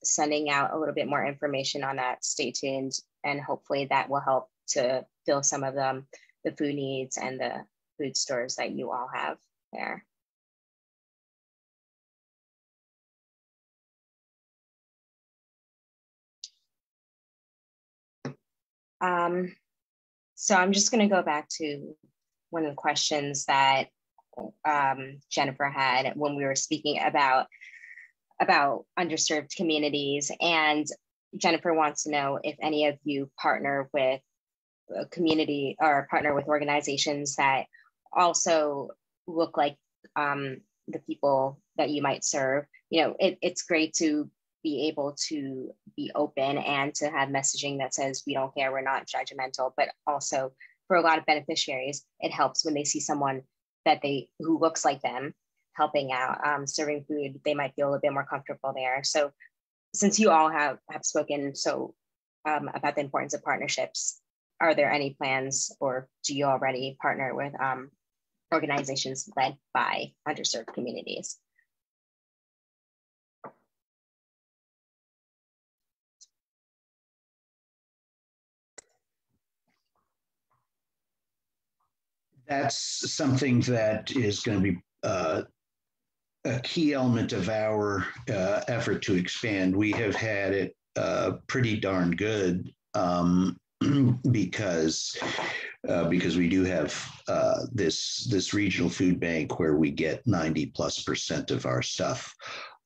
sending out a little bit more information on that. Stay tuned, and hopefully that will help to fill some of the food needs and the food stores that you all have there. So I'm just going to go back to one of the questions that Jennifer had when we were speaking about underserved communities. And Jennifer wants to know if any of you partner with a community or partner with organizations that also look like the people that you might serve. You know, it's great to be able to be open and to have messaging that says we don't care, we're not judgmental, but also for a lot of beneficiaries, it helps when they see someone who looks like them helping out, serving food. They might feel a bit more comfortable there. So since you all have spoken about the importance of partnerships, are there any plans, or do you already partner with organizations led by underserved communities? That's something that is going to be a key element of our effort to expand. We have had it pretty darn good because we do have this regional food bank where we get 90+% of our stuff,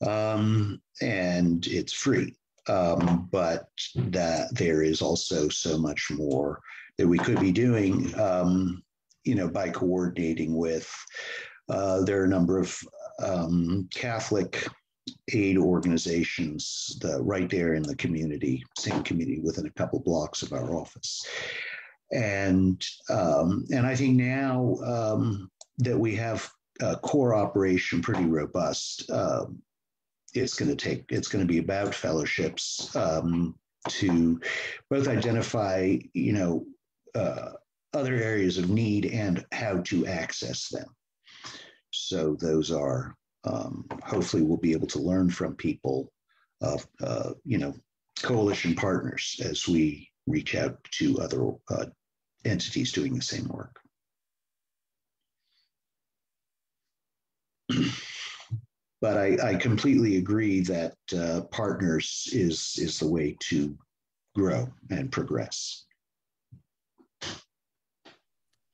and it's free. But that there is also so much more that we could be doing, by coordinating with. There are a number of Catholic aid organizations right there in the community, same community, within a couple blocks of our office. And I think now that we have a core operation pretty robust, it's going to be about fellowships to both identify, other areas of need and how to access them. So those are, hopefully we'll be able to learn from people of, coalition partners as we reach out to other entities doing the same work. But I completely agree that partners is the way to grow and progress.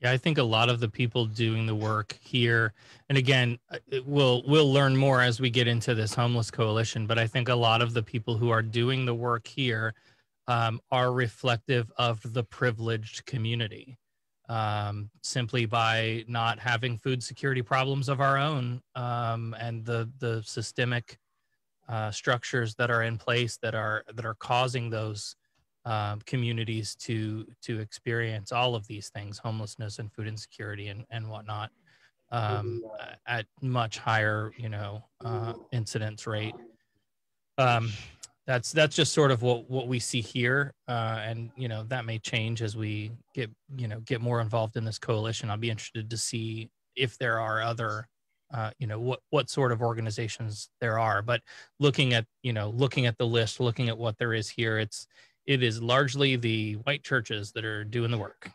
Yeah, I think a lot of the people doing the work here, and again, we'll learn more as we get into this homeless coalition, but I think a lot of the people who are doing the work here are reflective of the privileged community, simply by not having food security problems of our own, and the systemic structures that are in place that are causing those communities to experience all of these things, homelessness and food insecurity and whatnot, at much higher, incidence rate. That's just sort of what we see here, and that may change as we get more involved in this coalition. I'll be interested to see if there are other, what sort of organizations there are. But looking at the list, looking at what there is here, it is largely the white churches that are doing the work.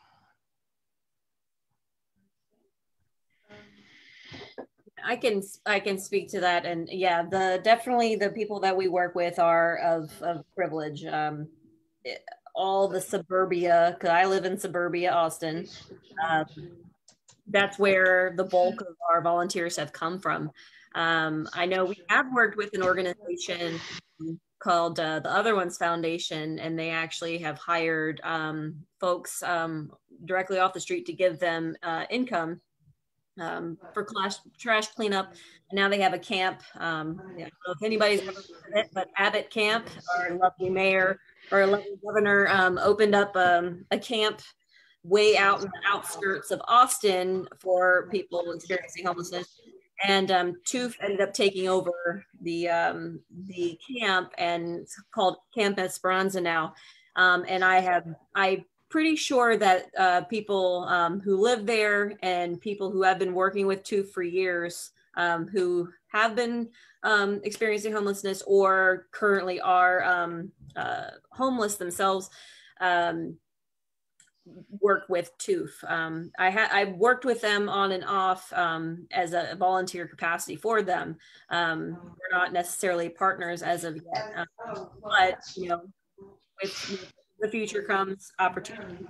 I can speak to that, and yeah, definitely the people that we work with are of privilege. All the suburbia, because I live in suburbia, Austin. That's where the bulk of our volunteers have come from. I know we have worked with an organization called the Other Ones Foundation, and they actually have hired folks directly off the street to give them income for trash cleanup. And now they have a camp. I don't know if anybody's ever heard of it, but Abbott Camp, our lovely mayor, our lovely governor, opened up a camp way out in the outskirts of Austin for people experiencing homelessness. And TÜV ended up taking over the camp, and it's called Camp Esperanza now. And I'm pretty sure that people who live there and people who have been working with TÜV for years, who have been experiencing homelessness or currently are homeless themselves, work with TÜV. I worked with them on and off as a volunteer capacity for them. We're not necessarily partners as of yet, but with the future comes opportunity.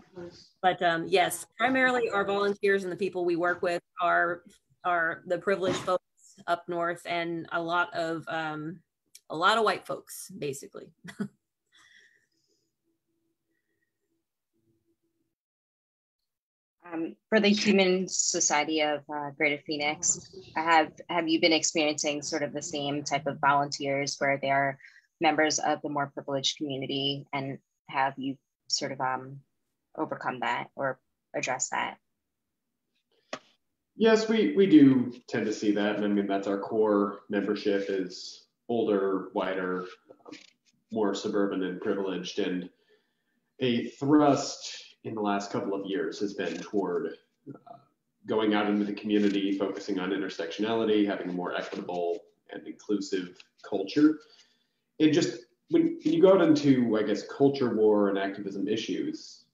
But yes, primarily our volunteers and the people we work with are the privileged folks up north, and a lot of white folks, basically. For the Human Society of Greater Phoenix, have you been experiencing sort of the same type of volunteers where they are members of the more privileged community, and have you sort of overcome that or address that? Yes, we do tend to see that. And I mean, that's our core membership is older, whiter, more suburban and privileged. And a thrust in the last couple of years has been toward going out into the community, focusing on intersectionality, having a more equitable and inclusive culture. And just when you go out into, I guess, culture war and activism issues,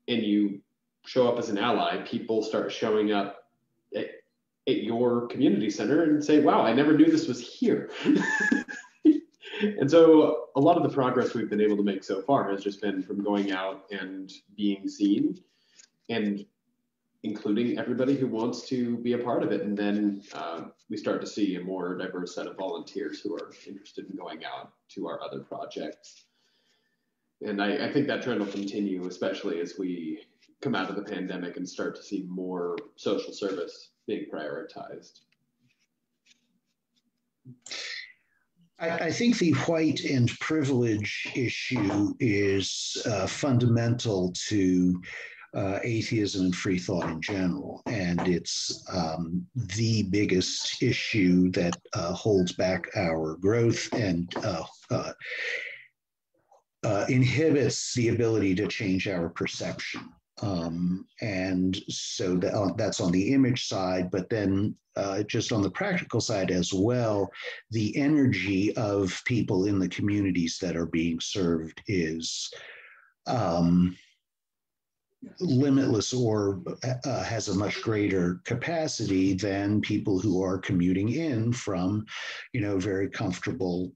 and you show up as an ally, people start showing up at your community center and say, wow, I never knew this was here. And so a lot of the progress we've been able to make so far has just been from going out and being seen and including everybody who wants to be a part of it. And then we start to see a more diverse set of volunteers who are interested in going out to our other projects. And I think that trend will continue, especially as we come out of the pandemic and start to see more social service being prioritized. I think the white and privilege issue is fundamental to atheism and free thought in general. And it's the biggest issue that holds back our growth and inhibits the ability to change our perception. And so that's on the image side, but then just on the practical side as well, the energy of people in the communities that are being served is limitless, or has a much greater capacity than people who are commuting in from, very comfortable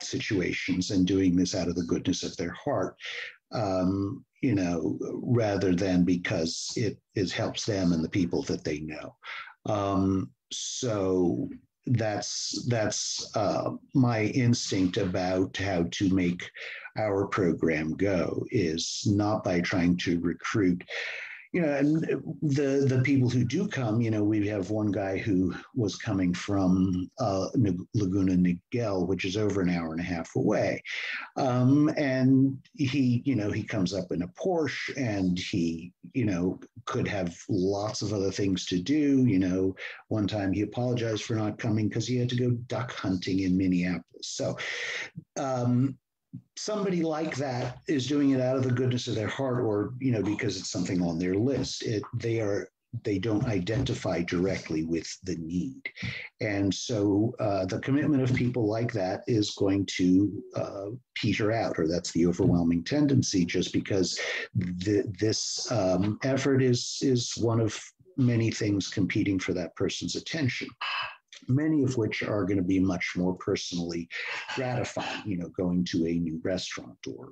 situations and doing this out of the goodness of their heart. Rather than because it helps them and the people that they know. So that's my instinct about how to make our program go, is not by trying to recruit, and the people who do come, we have one guy who was coming from Laguna Niguel, which is over an hour and a half away. And he comes up in a Porsche, and he, could have lots of other things to do. One time he apologized for not coming because he had to go duck hunting in Minneapolis. So, somebody like that is doing it out of the goodness of their heart, or because it's something on their list. They don't identify directly with the need, and so the commitment of people like that is going to peter out, or that's the overwhelming tendency, just because this effort is one of many things competing for that person's attention, many of which are going to be much more personally gratifying, going to a new restaurant, or,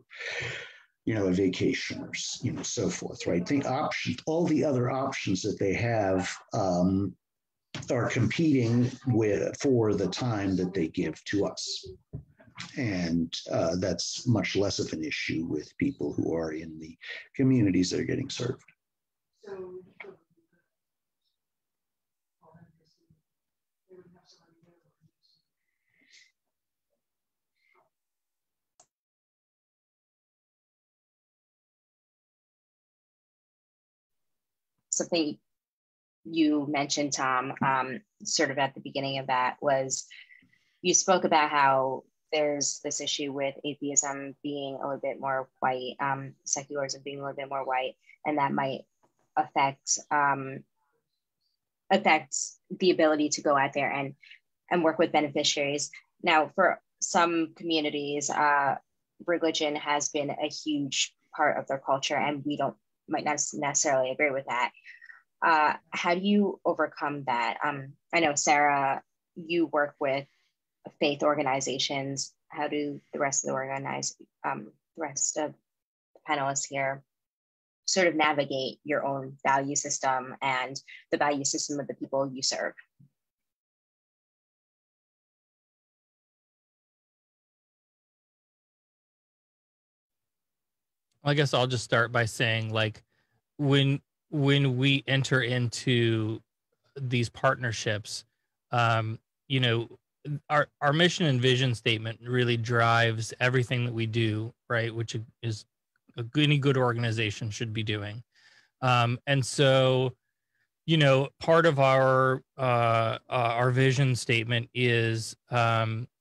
a vacation, or, so forth, right? The options, all the other options that they have are competing for the time that they give to us. And that's much less of an issue with people who are in the communities that are getting served. Something you mentioned, Tom, sort of at the beginning of that, was you spoke about how there's this issue with atheism being a little bit more white, secularism being a little bit more white, and that might affect the ability to go out there and work with beneficiaries. Now, for some communities, religion has been a huge part of their culture, and we might not necessarily agree with that. How do you overcome that? I know, Sarah, you work with faith organizations. How do the rest of the panelists here sort of navigate your own value system and the value system of the people you serve? I guess I'll just start by saying, like, when we enter into these partnerships, our mission and vision statement really drives everything that we do, right? Which is any good organization should be doing. And so, you know, part of our vision statement is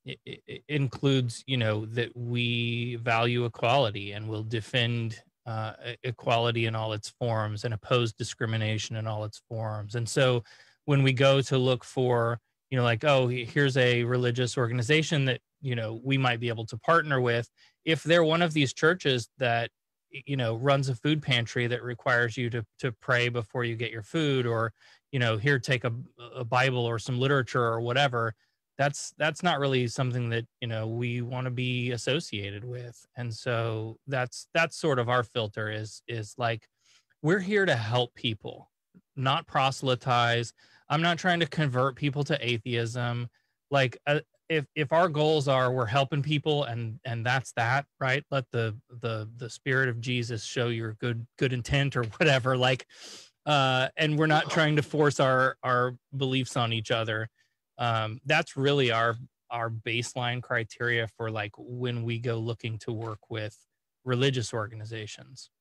it includes, you know, that we value equality and will defend equality in all its forms and oppose discrimination in all its forms. And so when we go to look for, you know, like, oh, here's a religious organization that, you know, we might be able to partner with, if they're one of these churches that, you know, runs a food pantry that requires you to pray before you get your food, or, you know, here, take a Bible or some literature or whatever, that's not really something that, you know, we want to be associated with. And so that's sort of our filter is like, we're here to help people, not proselytize. I'm not trying to convert people to atheism. Like, if our goals are we're helping people and that's that, right? Let the spirit of Jesus show your good intent or whatever. Like, and we're not trying to force our beliefs on each other. That's really our baseline criteria for like when we go looking to work with religious organizations.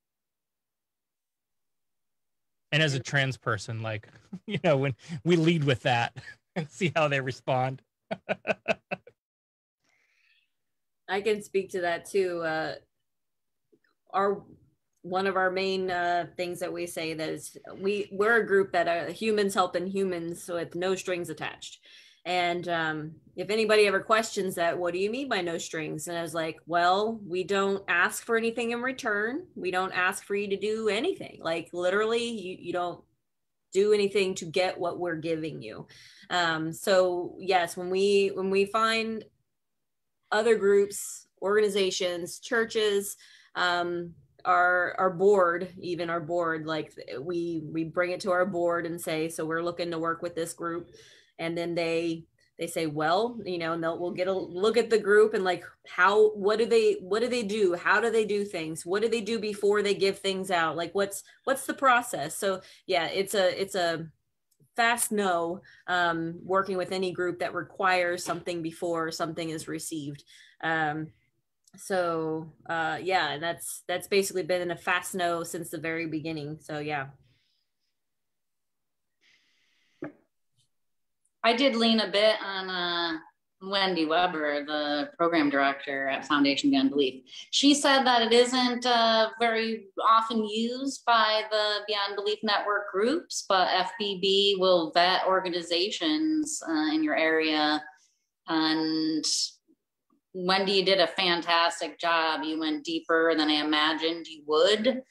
And as a trans person, like, you know, when we lead with that and see how they respond. I can speak to that too. One of our main things that we say that is we're a group that humans helping humans with no strings attached. And if anybody ever questions that, what do you mean by no strings? And I was like, well, we don't ask for anything in return. We don't ask for you to do anything. Like literally, you don't do anything to get what we're giving you. So yes, when we find other groups, organizations, churches, our board, even our board, like we bring it to our board and say, so we're looking to work with this group. And then they say, well, you know, and we'll get a look at the group and like, what do they do? How do they do things? What do they do before they give things out? Like, what's the process? So yeah, it's a fast no, working with any group that requires something before something is received. So yeah, that's basically been a fast no since the very beginning. So yeah. I did lean a bit on Wendy Weber, the program director at Foundation Beyond Belief. She said that it isn't very often used by the Beyond Belief Network groups, but FBB will vet organizations in your area. And Wendy, you did a fantastic job. You went deeper than I imagined you would.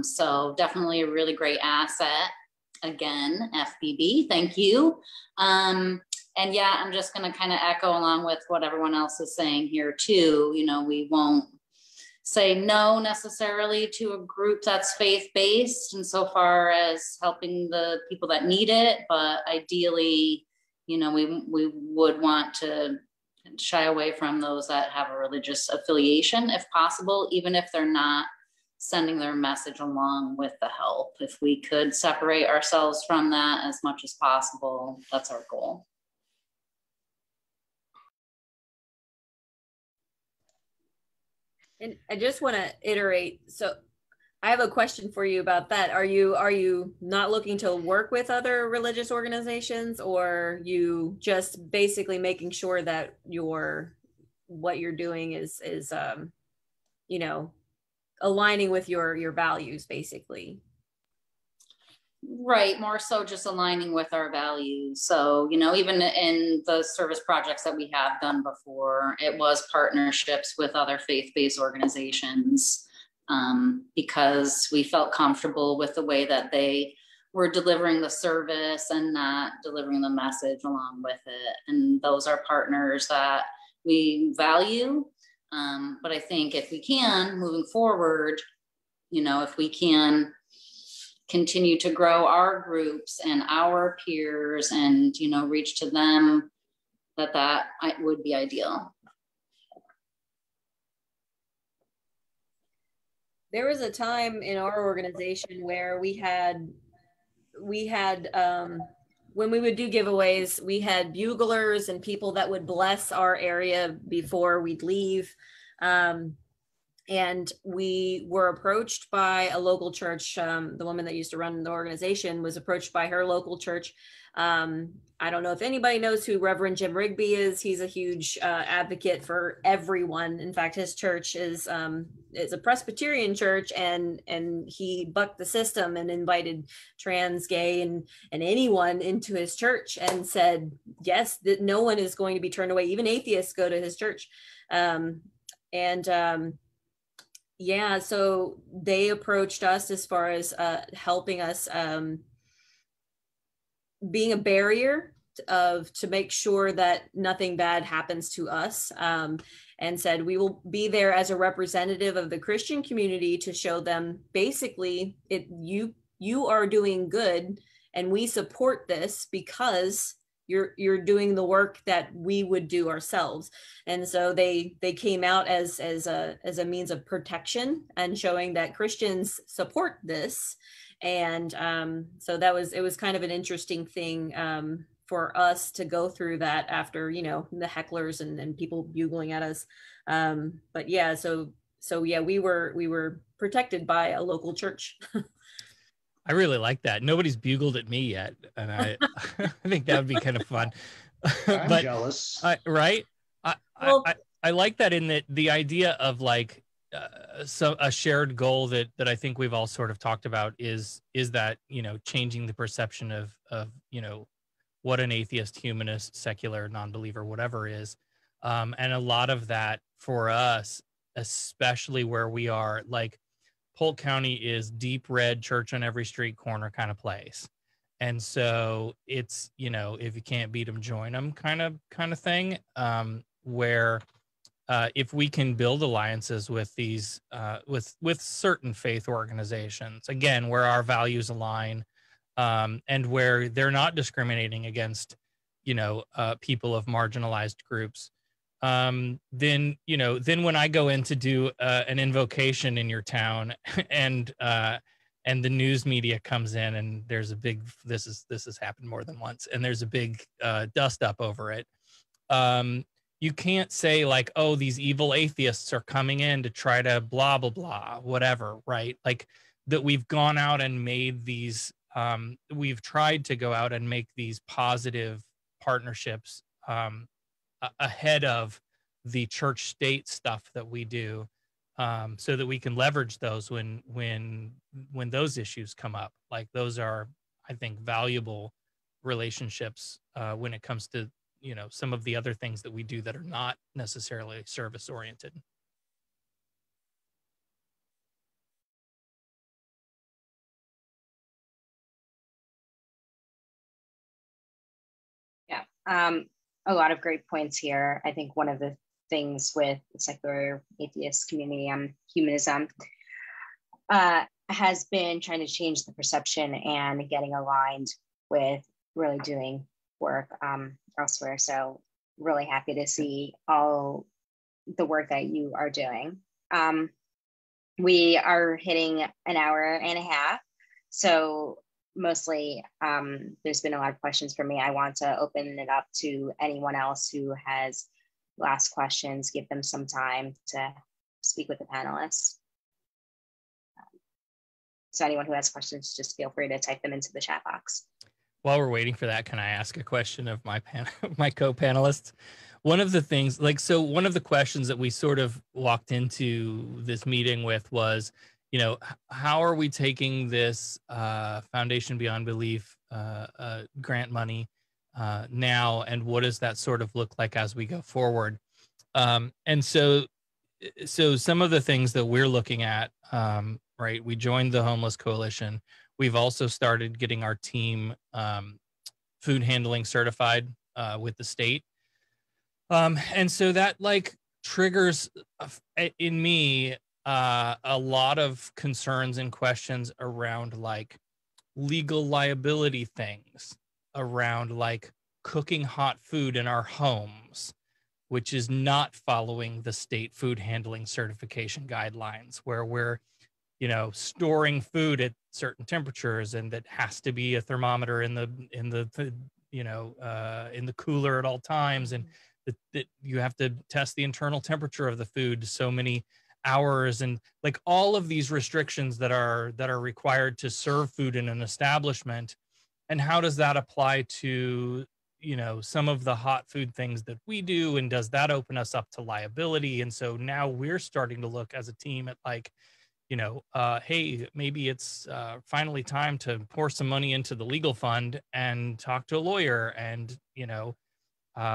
So definitely a really great asset. Again, FBB, thank you. And yeah, I'm just going to kind of echo along with what everyone else is saying here too. You know, we won't say no necessarily to a group that's faith-based insofar as helping the people that need it, but ideally, you know, we would want to shy away from those that have a religious affiliation if possible, even if they're not sending their message along with the help. If we could separate ourselves from that as much as possible, that's our goal. And I just want to iterate. So I have a question for you about that. Are you not looking to work with other religious organizations, or you just basically making sure that what you're doing is you know, aligning with your values, basically? Right, more so just aligning with our values. So, you know, even in the service projects that we have done before, it was partnerships with other faith-based organizations, because we felt comfortable with the way that they were delivering the service and not delivering the message along with it. And those are partners that we value. But I think if we can, moving forward, you know, if we can continue to grow our groups and our peers and, you know, reach to them, that would be ideal. There was a time in our organization where we had when we would do giveaways, we had buglers and people that would bless our area before we'd leave. And we were approached by a local church. The woman that used to run the organization was approached by her local church. I don't know if anybody knows who Reverend Jim Rigby is. He's a huge advocate for everyone. In fact, his church is a Presbyterian church, and he bucked the system and invited trans, gay, and anyone into his church, and said yes, that no one is going to be turned away. Even atheists go to his church. Yeah, so they approached us as far as helping us, being a barrier to make sure that nothing bad happens to us, and said we will be there as a representative of the Christian community to show them basically you are doing good, and we support this because you're doing the work that we would do ourselves. And so they came out as a means of protection and showing that Christians support this. And so it was kind of an interesting thing for us to go through that after, the hecklers and people bugling at us. But yeah, so yeah, we were protected by a local church. I really like that. Nobody's bugled at me yet, and I think that would be kind of fun. I'm jealous. Right? I like that, in that the idea of like a shared goal that I think we've all sort of talked about is that, changing the perception of what an atheist, humanist, secular, non-believer, whatever is, and a lot of that for us, especially where we are, like, Polk County is deep red, church on every street corner kind of place. And so it's, if you can't beat them, join them kind of thing, where if we can build alliances with these, with certain faith organizations, again, where our values align, and where they're not discriminating against, people of marginalized groups, then when I go in to do an invocation in your town, and the news media comes in, and there's a big, this has happened more than once, and there's a big dust up over it. You can't say like, oh, these evil atheists are coming in to try to blah blah blah whatever, right? Like, that we've gone out and made these, we've tried to go out and make these positive partnerships ahead of the church state stuff that we do, so that we can leverage those when those issues come up. Like, those are, I think, valuable relationships when it comes to, some of the other things that we do that are not necessarily service oriented. Yeah. A lot of great points here. I think one of the things with the secular atheist community, humanism, has been trying to change the perception and getting aligned with really doing work elsewhere. So really happy to see all the work that you are doing. We are hitting an hour and a half. So mostly there's been a lot of questions for me. I want to open it up to anyone else who has last questions, give them some time to speak with the panelists. So anyone who has questions, just feel free to type them into the chat box. While we're waiting for that, can I ask a question of my co-panelists? One of the things, one of the questions that we sort of walked into this meeting with was, how are we taking this Foundation Beyond Belief grant money now, and what does that sort of look like as we go forward? And so some of the things that we're looking at, right, we joined the Homeless Coalition. We've also started getting our team food handling certified with the state. And so that triggers in me a lot of concerns and questions around legal liability things, around cooking hot food in our homes, which is not following the state food handling certification guidelines, where we're storing food at certain temperatures, and that has to be a thermometer in the cooler at all times, and that you have to test the internal temperature of the food so many hours and like all of these restrictions that are required to serve food in an establishment. And how does that apply to, some of the hot food things that we do? And does that open us up to liability? And so now we're starting to look as a team at like, hey, maybe it's finally time to pour some money into the legal fund and talk to a lawyer and,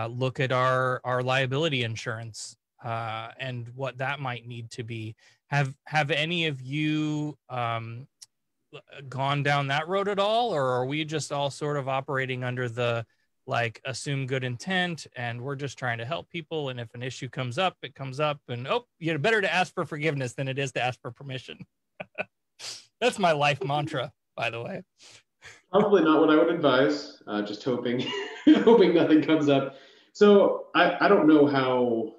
look at our liability insurance and what that might need to be. Have any of you gone down that road at all, or are we just all sort of operating under the like assume good intent and we're just trying to help people, and if an issue comes up, it comes up, and better to ask for forgiveness than it is to ask for permission? That's my life mantra, by the way. Probably not what I would advise. Just hoping hoping nothing comes up. So I don't know how,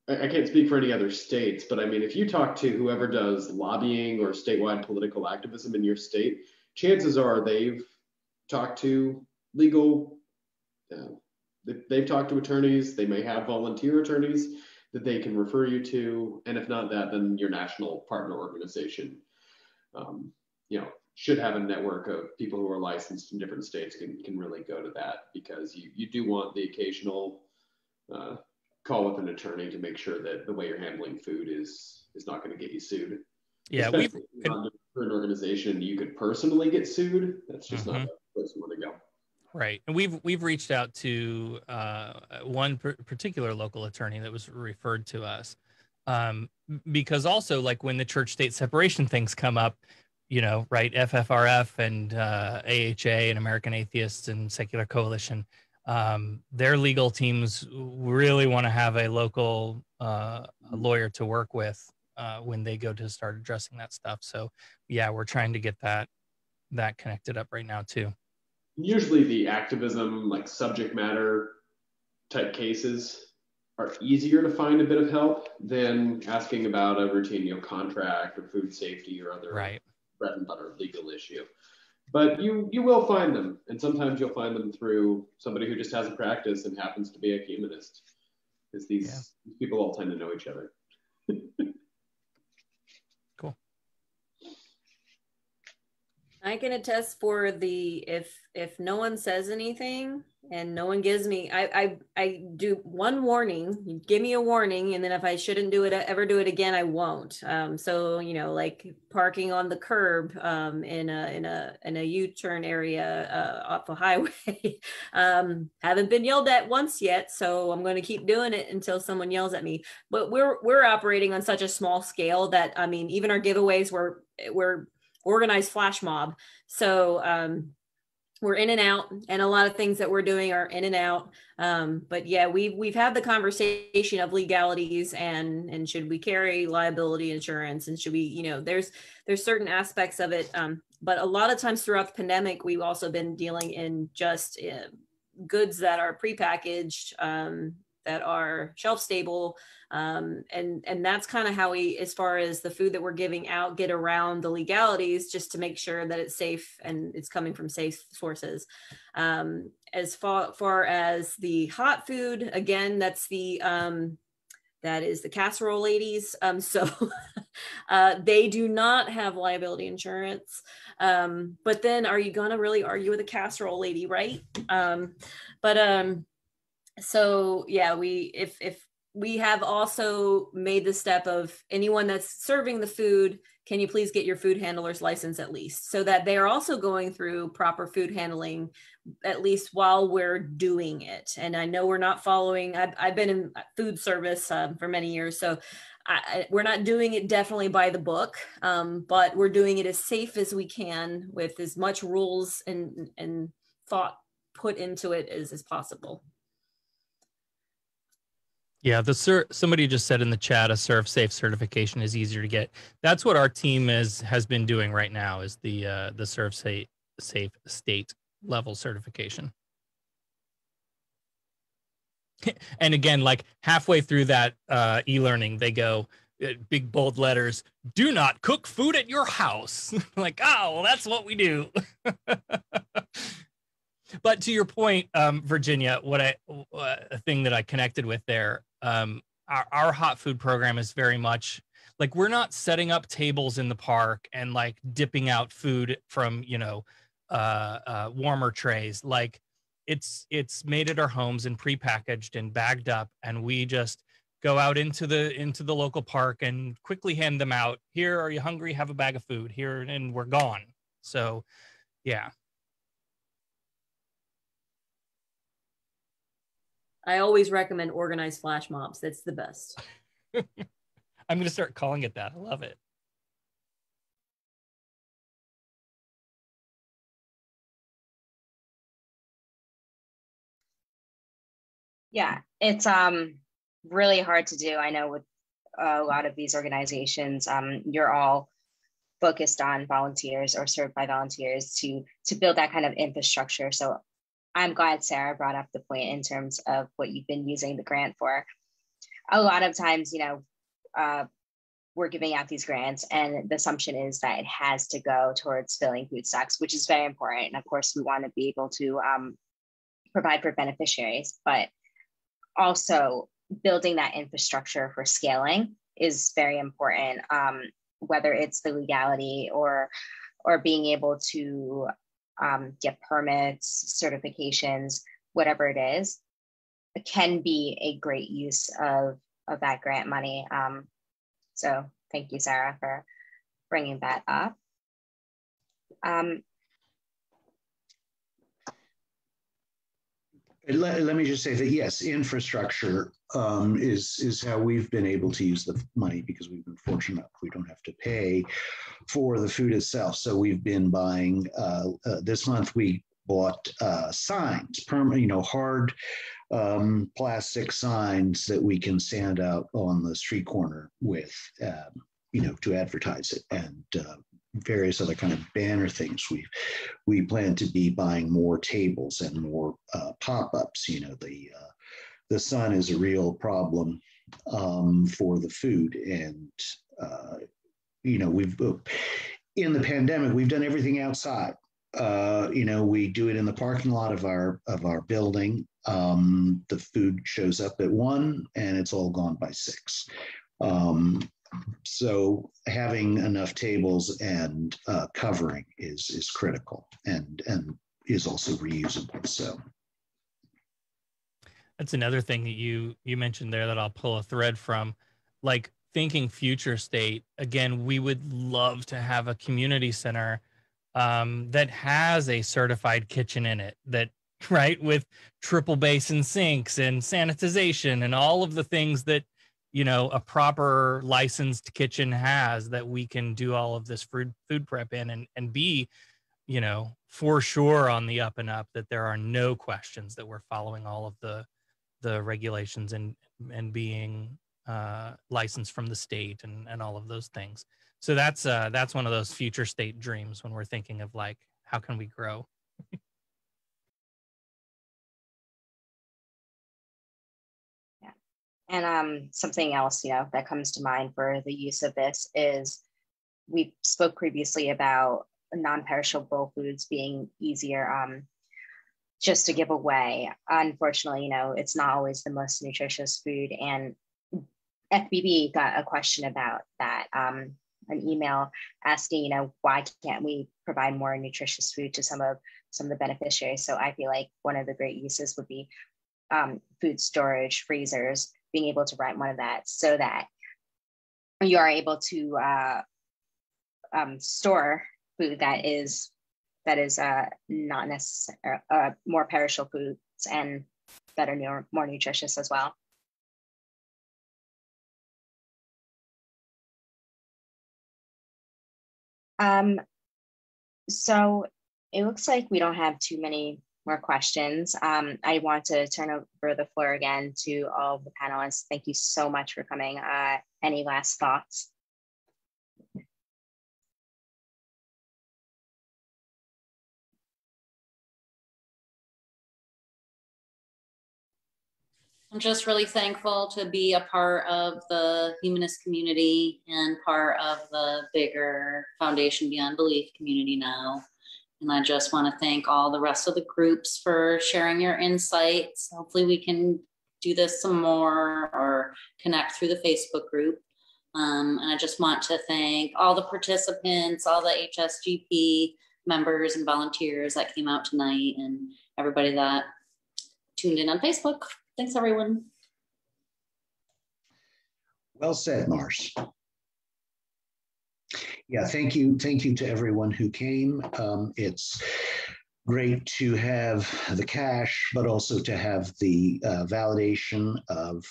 I can't speak for any other states, but I mean, if you talk to whoever does lobbying or statewide political activism in your state, chances are they've talked to legal, they've talked to attorneys. They may have volunteer attorneys that they can refer you to. And if not that, then your national partner organization, should have a network of people who are licensed in different states can really go to that, because you do want the occasional call with an attorney to make sure that the way you're handling food is not going to get you sued. Yeah, we've for an organization you could personally get sued. That's just not the place you want to go. Right, and we've reached out to one particular local attorney that was referred to us, because also like when the church-state separation things come up, right, FFRF and AHA and American Atheists and Secular Coalition, their legal teams really want to have a local lawyer to work with when they go to start addressing that stuff. So yeah, we're trying to get that connected up right now too. Usually the activism, like subject matter type cases, are easier to find a bit of help than asking about a routine contract or food safety or other bread and butter legal issue. But you will find them, and sometimes you'll find them through somebody who just has a practice and happens to be a humanist, because these people all tend to know each other. Cool. I can attest for the if no one says anything and no one gives me, I do one warning. You give me a warning, and then if I shouldn't ever do it again, I won't. So like parking on the curb in a U-turn area off a highway. Haven't been yelled at once yet, so I'm going to keep doing it until someone yells at me. But we're operating on such a small scale that even our giveaways we're organized flash mob. So we're in and out, and a lot of things that we're doing are in and out. But yeah, we've had the conversation of legalities and should we carry liability insurance, and should we, there's certain aspects of it. But a lot of times throughout the pandemic, we've also been dealing in just goods that are prepackaged, that are shelf stable. And that's kind of how we, as far as the food that we're giving out, get around the legalities, just to make sure that it's safe and it's coming from safe sources. As far as the hot food, again, that is the casserole ladies. So they do not have liability insurance. But then are you gonna really argue with a casserole lady, right? So yeah, if we have also made the step of anyone that's serving the food, can you please get your food handler's license at least, so that they are also going through proper food handling, at least while we're doing it. And I know we're not following, I've been in food service for many years, so we're not doing it definitely by the book, but we're doing it as safe as we can with as much rules and thought put into it as possible. Yeah, somebody just said in the chat, a Serve Safe certification is easier to get. That's what our team has been doing right now, is the Serve Safe state level certification. And again, like halfway through that e-learning, they go, big bold letters, "Do not cook food at your house." Like, oh, well, that's what we do. But to your point, Virginia, a thing that I connected with there, our hot food program is very much Like, we're not setting up tables in the park and like dipping out food from, you know, warmer trays. Like, it's made at our homes and prepackaged and bagged up, and we just go out into the local park and quickly hand them out. Here, are you hungry? Have a bag of food here, and we're gone. So yeah. I always recommend organized flash mobs. That's the best. I'm going to start calling it that. I love it. Yeah, it's really hard to do. I know with a lot of these organizations, you're all focused on volunteers or served by volunteers to build that kind of infrastructure. So I'm glad Sarah brought up the point in terms of what you've been using the grant for. A lot of times, you know, we're giving out these grants and the assumption is that it has to go towards filling food stocks, which is very important. And of course, we want to be able to provide for beneficiaries, but also building that infrastructure for scaling is very important, whether it's the legality or being able to get permits, certifications, whatever it is, it can be a great use of that grant money. So thank you, Sarah, for bringing that up. Let me just say that, yes, infrastructure is how we've been able to use the money, because we've been fortunate enough we don't have to pay for the food itself. So we've been buying, this month we bought signs, hard plastic signs that we can stand out on the street corner with, to advertise it, and various other kind of banner things. We plan to be buying more tables and more pop-ups. The sun is a real problem for the food, and we've in the pandemic we've done everything outside. We do it in the parking lot of our building. The food shows up at 1 and it's all gone by 6. So having enough tables and covering is critical, and is also reusable. So that's another thing that you mentioned there that I'll pull a thread from, like thinking future state. Again, we would love to have a community center that has a certified kitchen in it, that, right, with triple basin sinks and sanitization and all of the things that, a proper licensed kitchen has, that we can do all of this food prep in and be, for sure on the up and up, that there are no questions that we're following all of the regulations and being licensed from the state and all of those things. So that's one of those future state dreams when we're thinking of like, how can we grow? And something else, that comes to mind for the use of this is, we spoke previously about non-perishable foods being easier just to give away. Unfortunately, it's not always the most nutritious food. And FBB got a question about that, an email asking, why can't we provide more nutritious food to some of the beneficiaries? So I feel like one of the great uses would be food storage, freezers, being able to rent one of that, so that you are able to store food that is not necessarily more perishable foods and that are more nutritious as well. So it looks like we don't have too many more questions. I want to turn over the floor again to all of the panelists. Thank you so much for coming. Any last thoughts? I'm just really thankful to be a part of the humanist community and part of the bigger Foundation Beyond Belief community now. And I just want to thank all the rest of the groups for sharing your insights. Hopefully we can do this some more or connect through the Facebook group. And I just want to thank all the participants, all the HSGP members and volunteers that came out tonight, and everybody that tuned in on Facebook. Thanks, everyone. Well said, Mars. Yeah, thank you. Thank you to everyone who came. It's great to have the cash, but also to have the validation of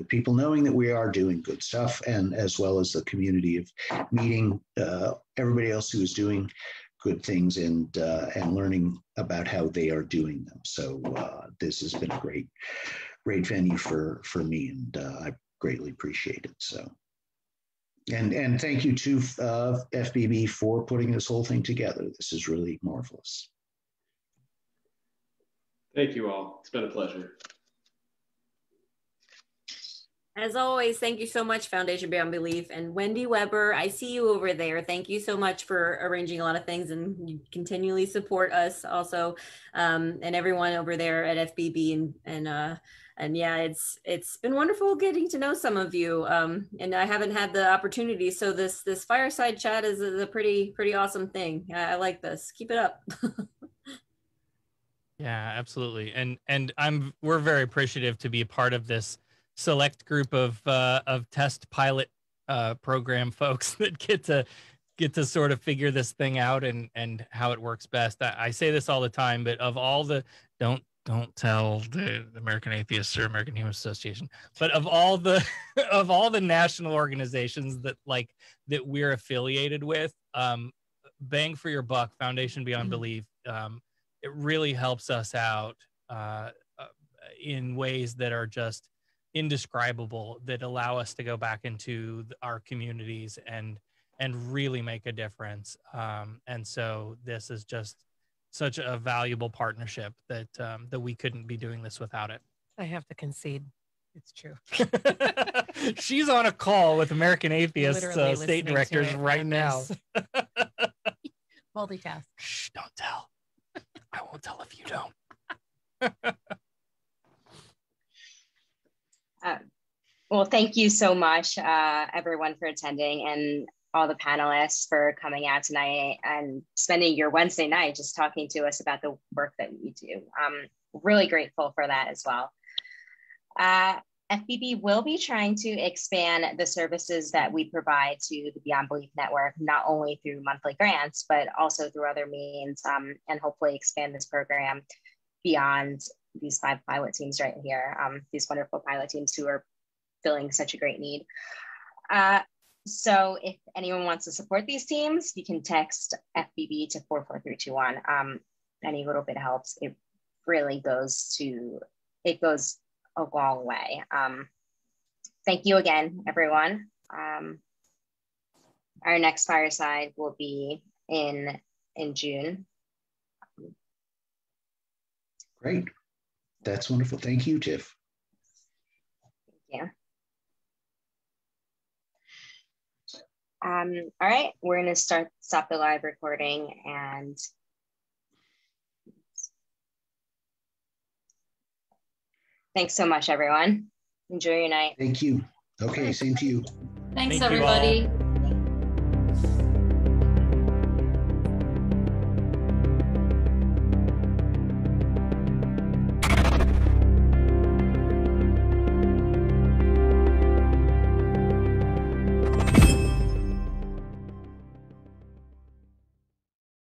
people knowing that we are doing good stuff, and as well as the community of meeting everybody else who is doing good things and learning about how they are doing them. So this has been a great venue for me, and I greatly appreciate it. So. And thank you to FBB for putting this whole thing together. This is really marvelous. Thank you all. It's been a pleasure. As always, thank you so much, Foundation Beyond Belief. And Wendy Weber, I see you over there. Thank you so much for arranging a lot of things, and you continually support us also, and everyone over there at FBB. And yeah, it's been wonderful getting to know some of you. And I haven't had the opportunity. So this fireside chat is a pretty awesome thing. I like this. Keep it up. Yeah, absolutely. And we're very appreciative to be a part of this select group of test pilot program folks that get to sort of figure this thing out and how it works best. I say this all the time, but of all the don't tell the American Atheists or American Humanist Association, but of all the national organizations that we're affiliated with, bang for your buck, Foundation Beyond Belief, it really helps us out in ways that are just indescribable, that allow us to go back into our communities and really make a difference. And so this is just such a valuable partnership that we couldn't be doing this without it. I have to concede. It's true. She's on a call with American Atheists Literally state directors right now. Multitask. Shh, don't tell. I won't tell if you don't. Well, thank you so much, everyone, for attending, and all the panelists for coming out tonight and spending your Wednesday night just talking to us about the work that we do. I'm really grateful for that as well. FBB will be trying to expand the services that we provide to the Beyond Belief Network, not only through monthly grants, but also through other means, and hopefully expand this program beyond these 5 pilot teams right here, these wonderful pilot teams who are filling such a great need. So if anyone wants to support these teams, you can text FBB to 44321. Any little bit helps. It really goes a long way. Thank you again, everyone. Our next fireside will be in June. Great. That's wonderful. Thank you, Tiff. Thank you. All right, we're going to stop the live recording, and thanks so much, everyone. Enjoy your night. Thank you. Okay, same to you. Thanks, everybody.